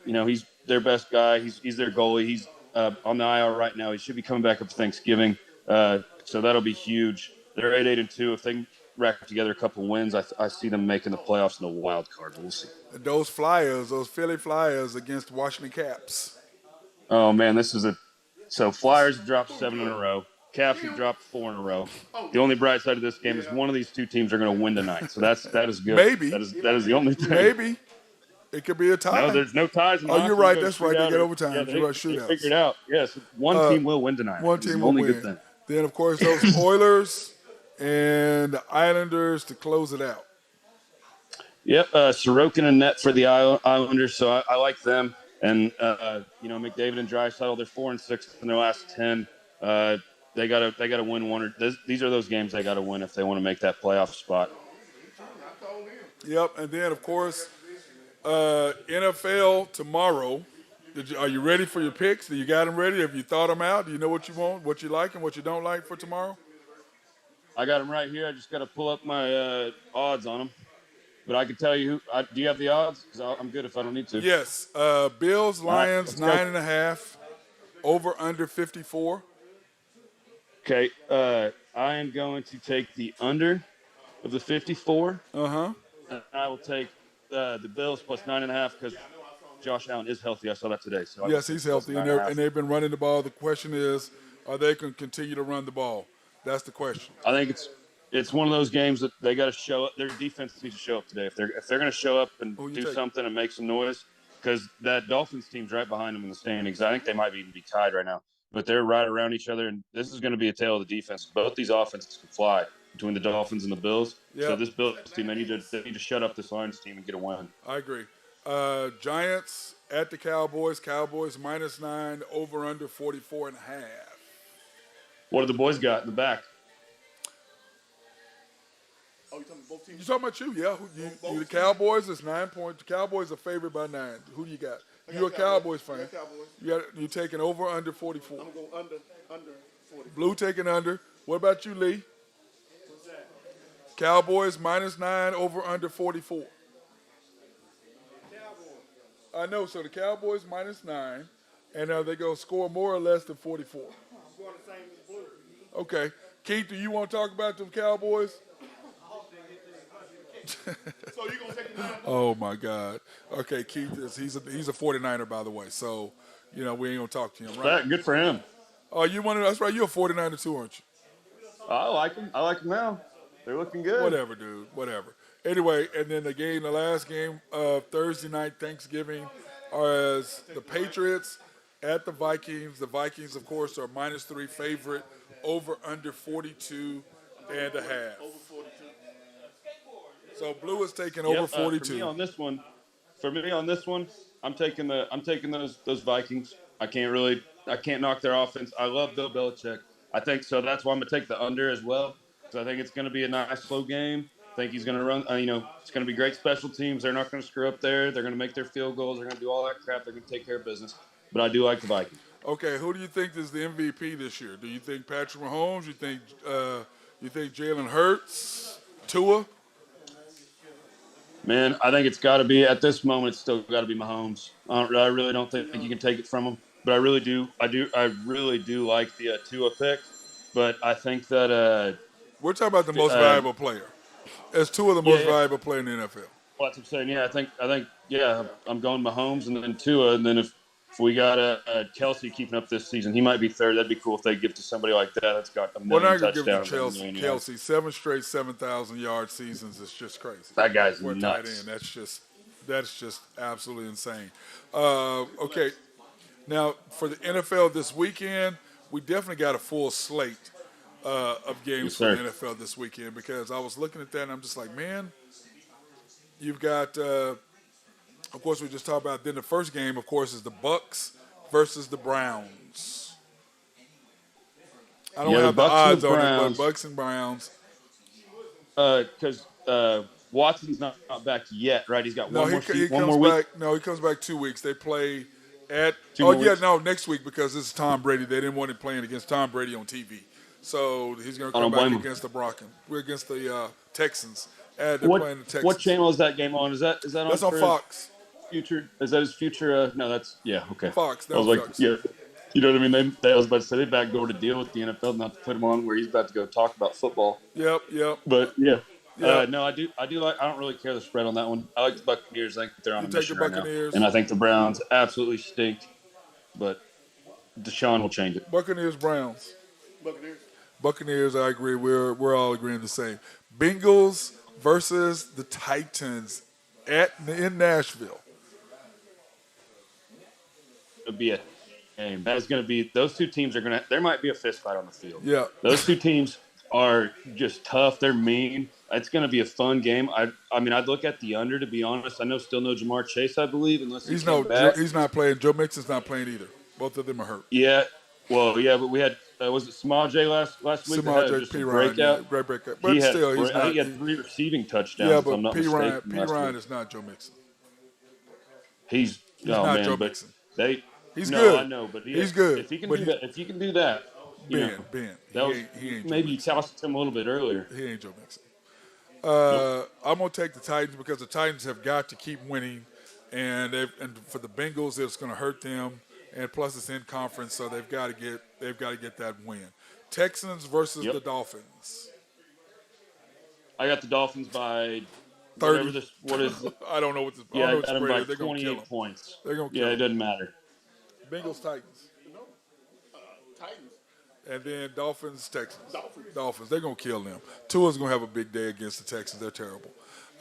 he's their best guy. He's their goalie. He's on the IR right now. He should be coming back up for Thanksgiving. So that'll be huge. They're 8-8-2. If they can rack together a couple wins, I see them making the playoffs in the wild card. We'll see. Those Philly Flyers against Washington Caps. Oh man, Flyers have dropped 7 in a row. Caps have dropped 4 in a row. The only bright side of this game is one of these two teams are going to win tonight. So that is good. Maybe that is the only thing. Maybe it could be a tie. No, there's no ties. Oh, you're right. That's right. They get overtime. Yeah, You're right. they Shootouts. figured out. Yes, one team will win tonight. One team the will only win. Good thing. Then of course those Oilers and the Islanders to close it out. Yep, Sorokin and net for the Islanders, so I like them. And McDavid and Draisaitl, they're 4-6 in their last 10. They gotta win one. These are those games they gotta win if they want to make that playoff spot. Yep, and then of course NFL tomorrow. Are you ready for your picks? Do you got them ready? Have you thought them out? Do you know what you want, what you like, and what you don't like for tomorrow? I got them right here. I just got to pull up my odds on them. But I can tell you do you have the odds? Because I'm good if I don't need to. Yes. Bills, Lions, 9.5. Over, under 54. Okay. I am going to take the under of the 54. Uh-huh. And I will take the Bills plus 9.5 because Josh Allen is healthy. I saw that today. So yes, he's healthy, and they've been running the ball. The question is, are they going to continue to run the ball? That's the question. I think it's one of those games that they got to show up. Their defense needs to show up today. If they're going to show up and do something and make some noise, because that Dolphins team's right behind them in the standings. I think they might even be tied right now, but they're right around each other. And this is going to be a tale of the defense. Both these offenses can fly between the Dolphins and the Bills. Yep. So this Bills team, they need to shut up this Lions team and get a win. I agree. Giants at the Cowboys. Cowboys -9, over under 44.5. What do the boys got in the back? Oh, you talking about both teams? You talking about you? Yeah. You the Cowboys is 9 points. The Cowboys are favored by 9. Who do you got? You're a Cowboys fan. You taking over under 44. I'm gonna go under 44. Blue taking under. What about you, Lee? What's that? Cowboys -9, over under 44. I know. So the Cowboys -9, and they gonna score more or less than 44. I'm going the same as Blue. Okay, Keith, do you want to talk about them Cowboys? So you gonna take the 9? Oh my God. Okay, Keith he's a 49er, by the way. So we ain't gonna talk to him, right? Good for him. Oh, that's right. You're a 49er too, aren't you? I like him. I like him now. They're looking good. Whatever, dude. Whatever. Anyway, and then the last game of Thursday night, Thanksgiving, is the Patriots at the Vikings. The Vikings, of course, are -3 favorite, over under 42.5. Over 42. So Blue is taking over 42. For me on this one, I'm taking those Vikings. I can't knock their offense. I love Bill Belichick. I think so. That's why I'm gonna take the under as well. So I think it's gonna be a nice slow game. I think he's gonna run. It's gonna be great special teams. They're not gonna screw up there. They're gonna make their field goals. They're gonna do all that crap. They're gonna take care of business. But I do like the Vikings. Okay, who do you think is the MVP this year? Do you think Patrick Mahomes? You think Jalen Hurts? Tua? Man, I think it's got to be at this moment. It's still got to be Mahomes. I really don't think you can take it from him. But I really do. I really do like the Tua pick. But I think that We're talking about the most uh, valuable player. As Tua the yeah, most yeah. valuable player in the NFL. Well, that's what I'm saying. Yeah, I think, yeah, I'm going Mahomes and then Tua, and then if we got Kelsey keeping up this season, he might be third. That'd be cool if they give to somebody like that that's got a Well, million not gonna give it to touchdowns and a Chelsea. million yards. Kelsey, 7 straight 7,000-yard seasons is just crazy. That guy's For a tight end, nuts. that's just absolutely insane. Okay, now for the NFL this weekend, we definitely got a full slate of games Yes, for the sir. NFL this weekend because I was looking at that and I'm just like, man, you've got, of course, we just talked about. Then the first game, of course, is the Bucks versus the Browns. I don't Yeah, the have the Bucks and the odds on it, but Browns, Bucks and Browns. because Watson's not back yet, right? He's got No, he one comes more week, back. No, he comes back 2 weeks. They play at. two Oh more yeah, weeks no, next week because this is Tom Brady. They didn't want him playing against Tom Brady on TV, so he's going to I come don't back blame him. against the Broncos. We're against the Texans. They're What playing the what Texans. channel is that game on? Is that on That's on for his Fox. future? Is that his future? No, that's yeah. Okay. Fox. I That was was like, Fox. yeah. You know what I mean? I was about to say they backdoored a deal with the NFL not to put him on where he's about to go talk about football. Yep, yep, But yeah, yep. no, I do like. I don't really care the spread on that one. I like the Buccaneers. I think they're on You a take the mission right now, and Buccaneers. I think the Browns absolutely stink. But Deshaun will change it. Buccaneers, Browns. Buccaneers. Buccaneers. I agree. We're all agreeing the same. Bengals versus the Titans in Nashville. It'll be a game. That is going to be. Those two teams are going to. There might be a fist fight on the field. Yeah. Those two teams are just tough. They're mean. It's going to be a fun game. I mean, I'd look at the under to be honest. I know still no Jamar Chase, I believe, unless he came back. He's not playing. Joe Mixon's not playing either. Both of them are hurt. Yeah. Well, yeah, but we had was it Samaje last week that had Samaj just P a Ryan, yeah, breakout? great breakout. He But had still, he's I think not. he had 3 receiving touchdowns Yeah, if I'm but not mistaken P last Ryan week. is not Joe Mixon. He's He's oh not man, Joe but Mixon. they He's no, I good. know, but He's good. if he can But do that, if you can do that, you know, Ben, that was he ain't Joe maybe you Mixon. tossed him a little bit earlier. He ain't Joe Mixon. Nope. I'm gonna take the Titans because the Titans have got to keep winning, and for the Bengals it's gonna hurt them, and plus it's in conference, so they've got to get that win. Texans versus Yep. the Dolphins. I got the Dolphins by 30. whatever this. What is? I don't know what the I Yeah, don't know I what got the them spread by is. They're gonna kill them. 28 points. They're gonna kill Yeah, it them. doesn't matter. Bengals Titans, Titans. and then Dolphins Texans. Dolphins. They're gonna kill them. Tua's gonna have a big day against the Texans. They're terrible.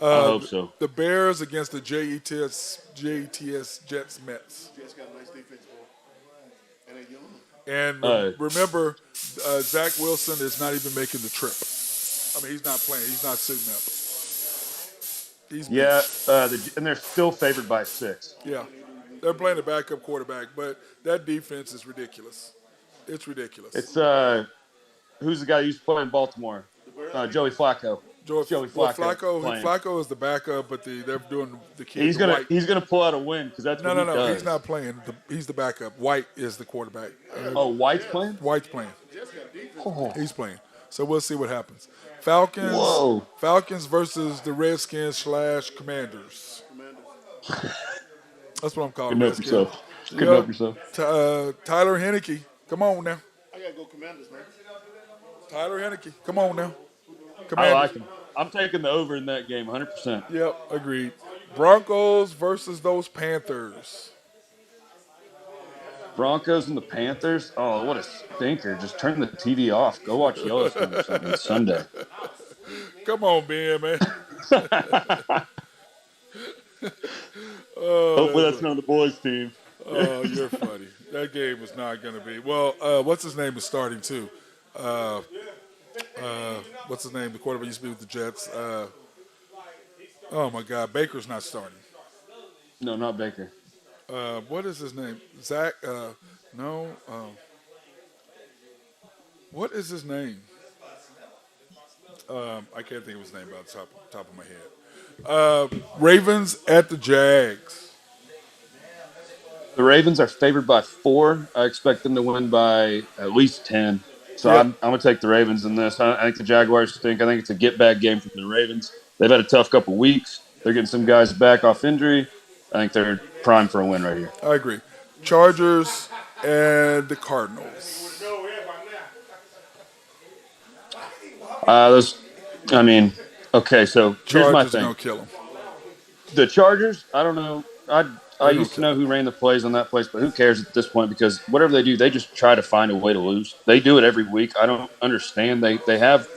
I hope so. The Bears against the Jets Mets. Jets got a nice defense, boy. And they young. And remember, Zach Wilson is not even making the trip. I mean, he's not playing. He's not suiting up. He's Yeah, and they're still favored by 6. yeah. They're playing a backup quarterback, but that defense is ridiculous. It's ridiculous. It's who's the guy who used to play in Baltimore? Joey Flacco. Joey Flacco. playing. Flacco is the backup, but they're doing the kid. He's the gonna White. he's gonna pull out a win because that's No, what no, he no. does. He's not playing. He's the backup. White is the quarterback. Oh, White's playing. White's playing. Jets got defense. Oh. He's playing. So we'll see what happens. Falcons. Whoa. Falcons versus the Redskins / Commanders. Commanders. That's what I'm calling Couldn't help Redskins. yourself. Couldn't Yep. help yourself. Tyler Henneke. Come on now. I gotta go Commanders, man. Tyler Henneke. Come on now. I Commanders. like him. I'm taking the over in that game, 100%. Yep, agreed. Broncos versus those Panthers. Broncos and the Panthers. Oh, what a stinker! Just turn the TV off. Go watch Yellowstone or something Sunday. Come on, Ben, man. Hopefully that's not the boys' team. Oh, you're funny. That game is not going to be. Well, what's his name is starting too. What's his name? The quarterback used to be with the Jets. Oh my God, Baker's not starting. No, not Baker. What is his name? Zach? No. What is his name? I can't think of his name off the top of my head. Ravens at the Jags. The Ravens are favored by 4. I expect them to win by at least 10. So Yep. I'm going to take the Ravens in this. I think the Jaguars stink. I think it's a get back game from the Ravens. They've had a tough couple weeks. They're getting some guys back off injury. I think they're primed for a win right here. I agree. Chargers and the Cardinals. Those, I mean, okay. So here's my Chargers are thing. gonna kill them. The Chargers, I don't know. I They're gonna used to kill know 'em. who ran the plays on that place, but who cares at this point? Because whatever they do, they just try to find a way to lose. They do it every week. I don't understand. They have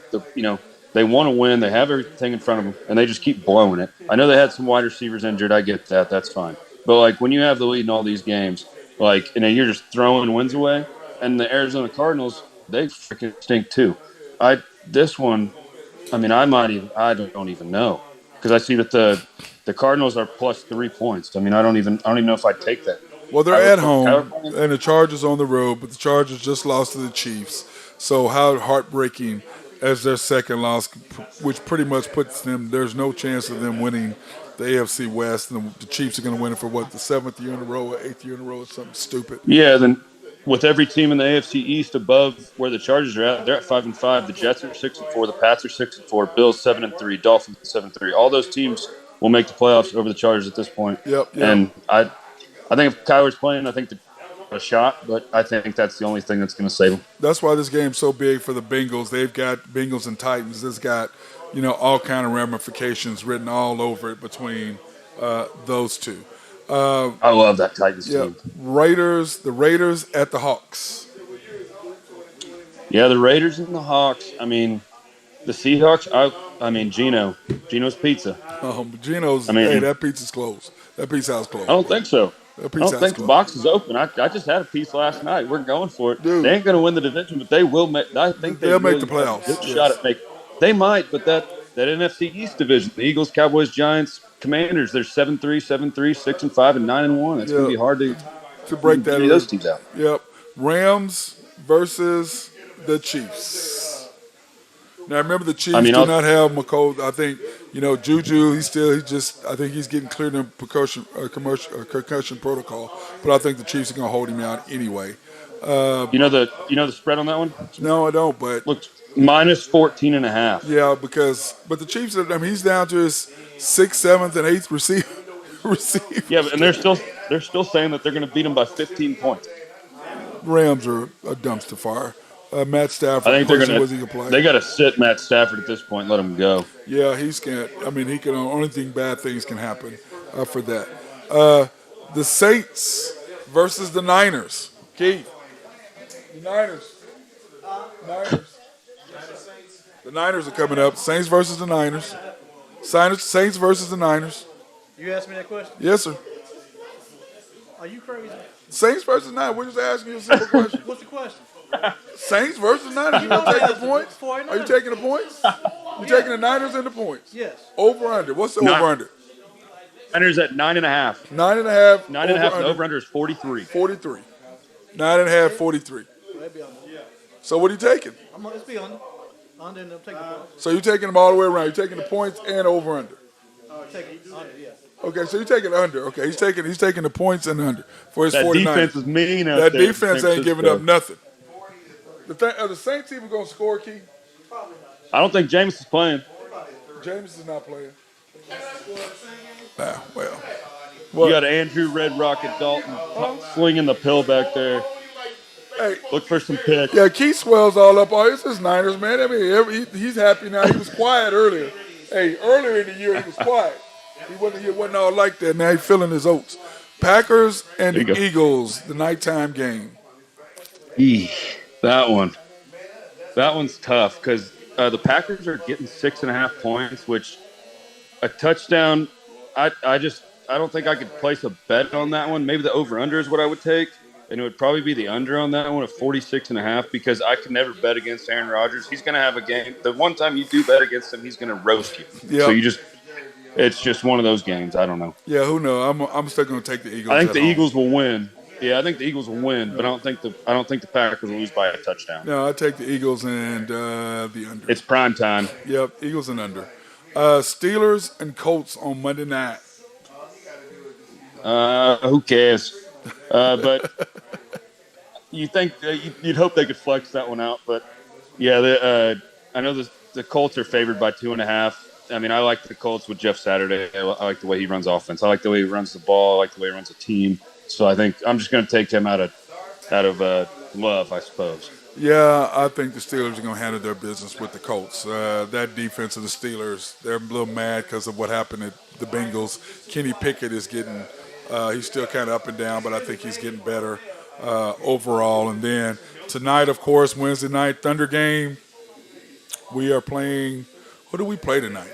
they want to win. They have everything in front of them, and they just keep blowing it. I know they had some wide receivers injured. I get that. That's fine. But like when you have the lead in all these games, like and then you're just throwing wins away, and the Arizona Cardinals, they freaking stink too. I this one, I mean, I don't even know because I see that the Cardinals are plus 3 points. I mean, I don't even know if I'd take that. Well, they're Kyler, at Kyler home, playing? and the Chargers on the road, but the Chargers just lost to the Chiefs. So how heartbreaking as their second loss, which pretty much puts them. There's no chance of them winning the AFC West, and the Chiefs are going to win it for what, the 7th year in a row or 8th year in a row or something stupid. Yeah, then with every team in the AFC East above where the Chargers are at, they're at 5-5. The Jets are 6-4. The Pats are 6-4. Bills 7-3. Dolphins 7-3. All those teams will make the playoffs over the Chargers at this point. Yep. And I think if Kyler's playing, I think they're a shot. But I think that's the only thing that's going to save them. That's why this game's so big for the Bengals. They've got Bengals and Titans. It's got, all kind of ramifications written all over it between those two. I love that Titans Yeah, team. the Raiders at the Hawks. Yeah, the Raiders and the Hawks. I mean, the Seahawks. I mean, Geno's Pizza. Geno's, I hey, mean, that pizza's closed. That pizza house closed. I don't Bro. think so. That I pizza don't house think the closed. box is open. I just had a piece last night. We're going for it. Dude. They ain't going to win the division, but they will make. I think They'll make really the have a playoffs, good yes. shot at make. They might, but that NFC East division, the Eagles, Cowboys, Giants, Commanders, they're 7-3, 7-3, 6-5, and 9-1. It's going to be hard to break that any of those teams out. Yep. Rams versus the Chiefs. Now remember, the Chiefs do not have McCoy. I think Juju. I think he's getting cleared in concussion protocol. But I think the Chiefs are going to hold him out anyway. You know the spread on that one? No, I don't. But Look, minus 14.5. yeah, but the Chiefs. I mean, he's down to his 6th, 7th, and 8th receiver. Yeah, and they're still saying that they're going to beat them by 15 points. Rams are a dumpster fire. Matt Stafford. I think they're going to play. They got to sit Matt Stafford at this point and let him go. Yeah, he's can't. I mean, he can. Only thing bad things can happen for that. The Saints versus the Niners. Keith. The Niners. The Niners are coming up. Saints versus the Niners. Saints versus the Niners. You asked me that question? Yes, sir. Are you crazy? Saints versus Niners. We're just asking you a simple question. What's the question? Saints versus Niners. You want to take the points? Are you taking the points? You taking the Niners and the points? Yes. Over under. What's the over under? Niners at 9.5. 9.5. 9.5. The over under is 43. 43. 9.5. 43. So what are you taking? Let's be under. Under and I'm taking the points. So you're taking them all the way around. You're taking the points and over under. Taking under, yes. Okay, so you're taking under. Okay, he's taking the points and under for his That 49ers. defense is mean out That there. defense ain't giving up nothing. Are the Saints even going to score, Key? I don't think Jameis is playing. James is not playing. Well. You got Andrew Red Rocket Dalton slinging the pill back there. Hey, look for some picks. Yeah, Keith swells all up. Oh, it's his Niners, man. I mean, he's happy now. He was quiet earlier. Hey, earlier in the year, he was quiet. He wasn't all like that. Now he's feeling his oats. Packers and the Eagles, the nighttime game. That one's tough because the Packers are getting 6.5 points, which a touchdown. I don't think I could place a bet on that one. Maybe the over/under is what I would take, and it would probably be the under on that one of 46.5 because I could never bet against Aaron Rodgers. He's going to have a game. The one time you do bet against him, he's going to roast you. Yep. So it's just one of those games. I don't know. Yeah, who knows? I'm still going to take the Eagles. I think the Eagles will win. Yeah, I think the Eagles will win, but I don't think the Packers will lose by a touchdown. No, I take the Eagles and the under. It's prime time. Yep, Eagles and under. Steelers and Colts on Monday night. Who cares? But you think you'd hope they could flex that one out, but yeah, I know the Colts are favored by 2.5. I mean, I like the Colts with Jeff Saturday. I like the way he runs offense. I like the way he runs the ball. I like the way he runs a team. So I think I'm just going to take him out of love, I suppose. Yeah, I think the Steelers are going to handle their business with the Colts. That defense of the Steelers, they're a little mad because of what happened at the Bengals. Kenny Pickett is getting, he's still kind of up and down, but I think he's getting better overall. And then tonight, of course, Wednesday night, Thunder game, we are playing, who do we play tonight?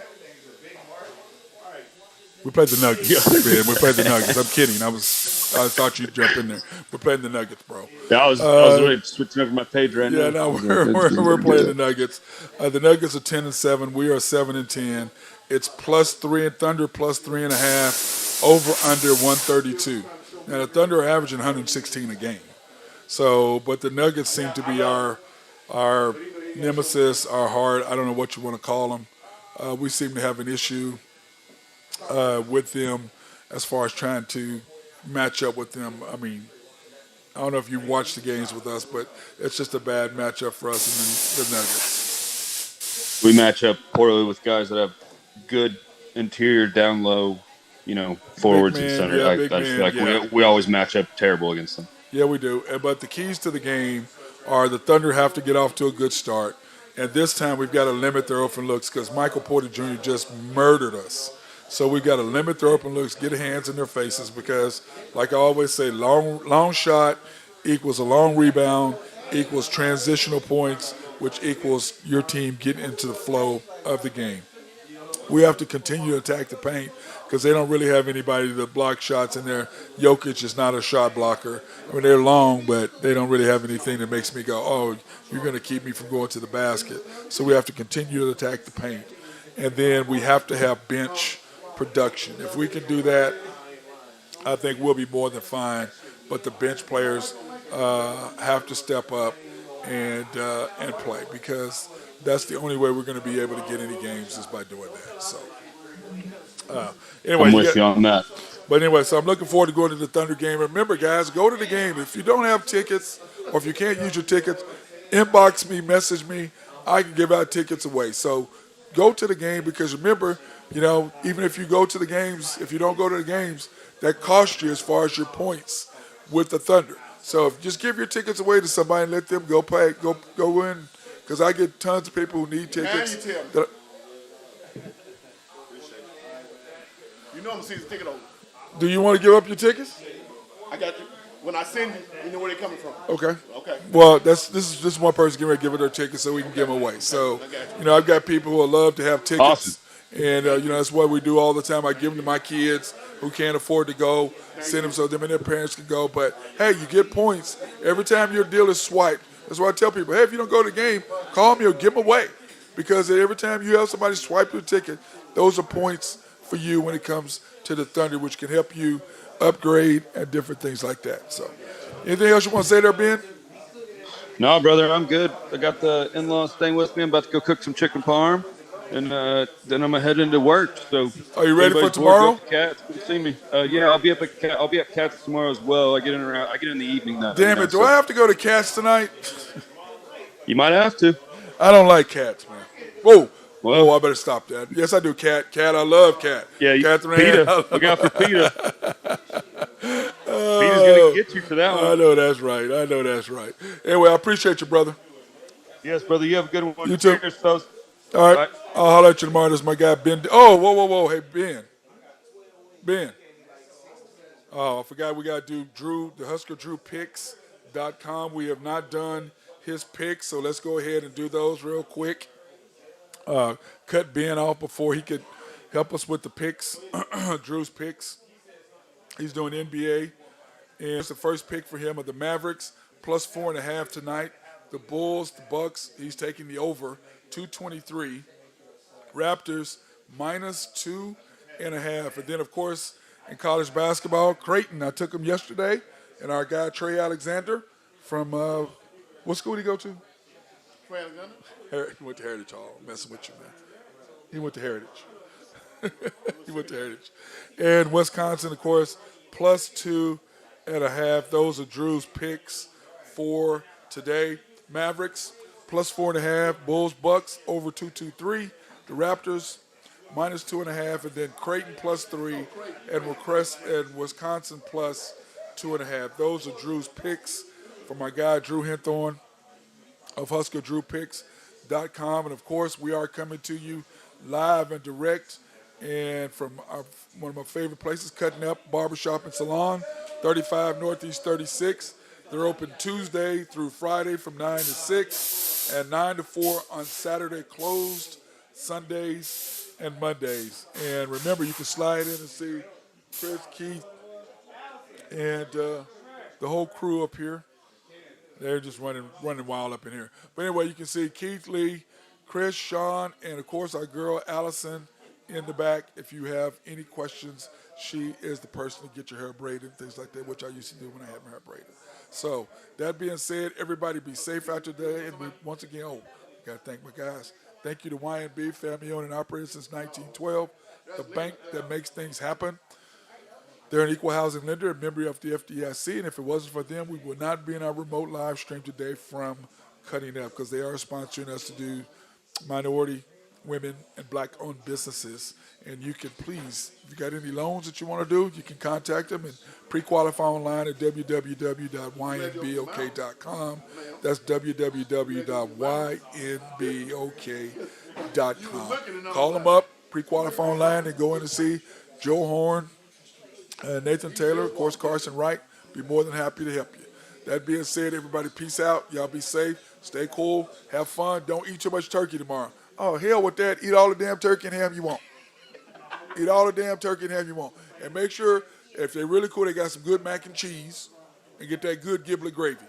We played the Nuggets, man. We played the Nuggets. I'm kidding. I thought you'd jump in there. We're playing the Nuggets, bro. Yeah, I was really switching over my page right Yeah, now. no, we're playing the Nuggets. The Nuggets are 10-7. We are 7-10. It's +3 and Thunder +3.5. Over under 132. Now the Thunder are averaging 116 a game. So, but the Nuggets seem to be our nemesis, our heart. I don't know what you want to call them. We seem to have an issue with them as far as trying to match up with them. I mean, I don't know if you watch the games with us, but it's just a bad matchup for us and the Nuggets. We match up poorly with guys that have good interior down low, forwards and center. I big just feel man, like yeah. we always match up terrible against them. Yeah, we do. But the keys to the game are the Thunder have to get off to a good start. And this time we've got to limit their open looks because Michael Porter Jr. just murdered us. So we've got to limit their open looks, get hands in their faces because, like I always say, long shot equals a long rebound equals transitional points, which equals your team getting into the flow of the game. We have to continue to attack the paint because they don't really have anybody to block shots in there. Jokic is not a shot blocker. I mean, they're long, but they don't really have anything that makes me go, oh, you're going to keep me from going to the basket. So we have to continue to attack the paint. And then we have to have bench production. If we can do that, I think we'll be more than fine. But the bench players have to step up and play because that's the only way we're going to be able to get any games is by doing that. So anyway, I'm with you on that. But anyway, so I'm looking forward to going to the Thunder game. Remember, guys, go to the game. If you don't have tickets or if you can't use your tickets, inbox me, message me. I can give out tickets away. So go to the game because remember, even if you go to the games, if you don't go to the games, that costs you as far as your points with the Thunder. So just give your tickets away to somebody and let them go play, go in. Because I get tons of people who need tickets. Now you tell me. You know I'm a season ticket holder. Do you want to give up your tickets? I got you. When I send you know where they're coming from. Okay. Okay. Well, this is one person getting ready to give her their tickets so we can give them away. So, I've got people who would love to have tickets. Awesome. And, that's what we do all the time. I give them to my kids who can't afford to go, send them so them and their parents can go. But, hey, you get points. Every time your deal is swiped, that's why I tell people, hey, if you don't go to the game, call me or give them away. Because every time you have somebody swipe your ticket, those are points for you when it comes to the Thunder, which can help you upgrade and different things like that. So, anything else you want to say there, Ben? No, brother, I'm good. I got the in-laws staying with me. I'm about to go cook some chicken parm, and then I'm gonna head into work. So, are you ready for anybody's bored, tomorrow? go up to Cats. Come see me. Yeah, I'll be up at Cats tomorrow as well. I get in the evening now. Damn it! Do I have to go to Cats tonight? You might have to. I don't like cats, man. Whoa. Well, I better stop that. Yes, I do, Cat. Cat, I love Cat. Yeah, Catherine PETA. Look out for PETA. PETA's going to get you for that one. I know that's right. Anyway, I appreciate you, brother. Yes, brother. You have a good one. You too. Cheers, fellas. All right. Bye. I'll holler at you tomorrow. This is my guy, Ben. Oh, whoa. Hey, Ben. Oh, I forgot we got to do the HuskerDrewPicks.com. We have not done his picks, so let's go ahead and do those real quick. Cut Ben off before he could help us with the picks, Drew's picks. He's doing NBA, and it's the first pick for him of the Mavericks, +4.5 tonight. The Bulls, the Bucks, he's taking the over, 223. Raptors, -2.5. And then, of course, in college basketball, Creighton, I took him yesterday, and our guy Trey Alexander from, what school did he go to? Trey Alexander? He went to Heritage Hall. I'm messing with you, man. He went to Heritage. And Wisconsin, of course, +2 at a half. Those are Drew's picks for today. Mavericks plus 4.5. Bulls Bucks over 223. The Raptors minus 2.5, and then Creighton plus 3, and Wisconsin plus 2.5. Those are Drew's picks for my guy Drew Hinthorn of HuskerDrewPicks.com. And of course, we are coming to you live and direct and from one of my favorite places, Cutting Up Barbershop and Salon, 35 Northeast 36. They're open Tuesday through Friday from 9 to 6 and 9 to 4 on Saturday, closed Sundays and Mondays. And remember, you can slide in and see Chris, Keith, and the whole crew up here. They're just running wild up in here. But anyway, you can see Keith Lee, Chris, Sean, and of course our girl Allison in the back. If you have any questions, she is the person to get your hair braided and things like that, which I used to do when I had my hair braided. So that being said, everybody be safe out today. And once again, got to thank my guys. Thank you to YNB, family owned and operated since 1912, the bank that makes things happen. They're an equal housing lender, a member of the FDIC, and if it wasn't for them, we would not be in our remote live stream today from Cutting Up, because they are sponsoring us to do minority, women, and black-owned businesses. And you can please, if you got any loans that you want to do, you can contact them and pre-qualify online at www.ynbok.com. That's www.ynbok.com. Call them up, pre-qualify online, and go in and see Joe Horn, Nathan Taylor, of course, Carson Wright. Be more than happy to help you. That being said, everybody, peace out. Y'all be safe. Stay cool. Have fun. Don't eat too much turkey tomorrow. Oh, hell with that. Eat all the damn turkey and ham you want. Eat all the damn turkey and ham you want. And make sure, if they're really cool, they got some good mac and cheese. And get that good Giblet gravy.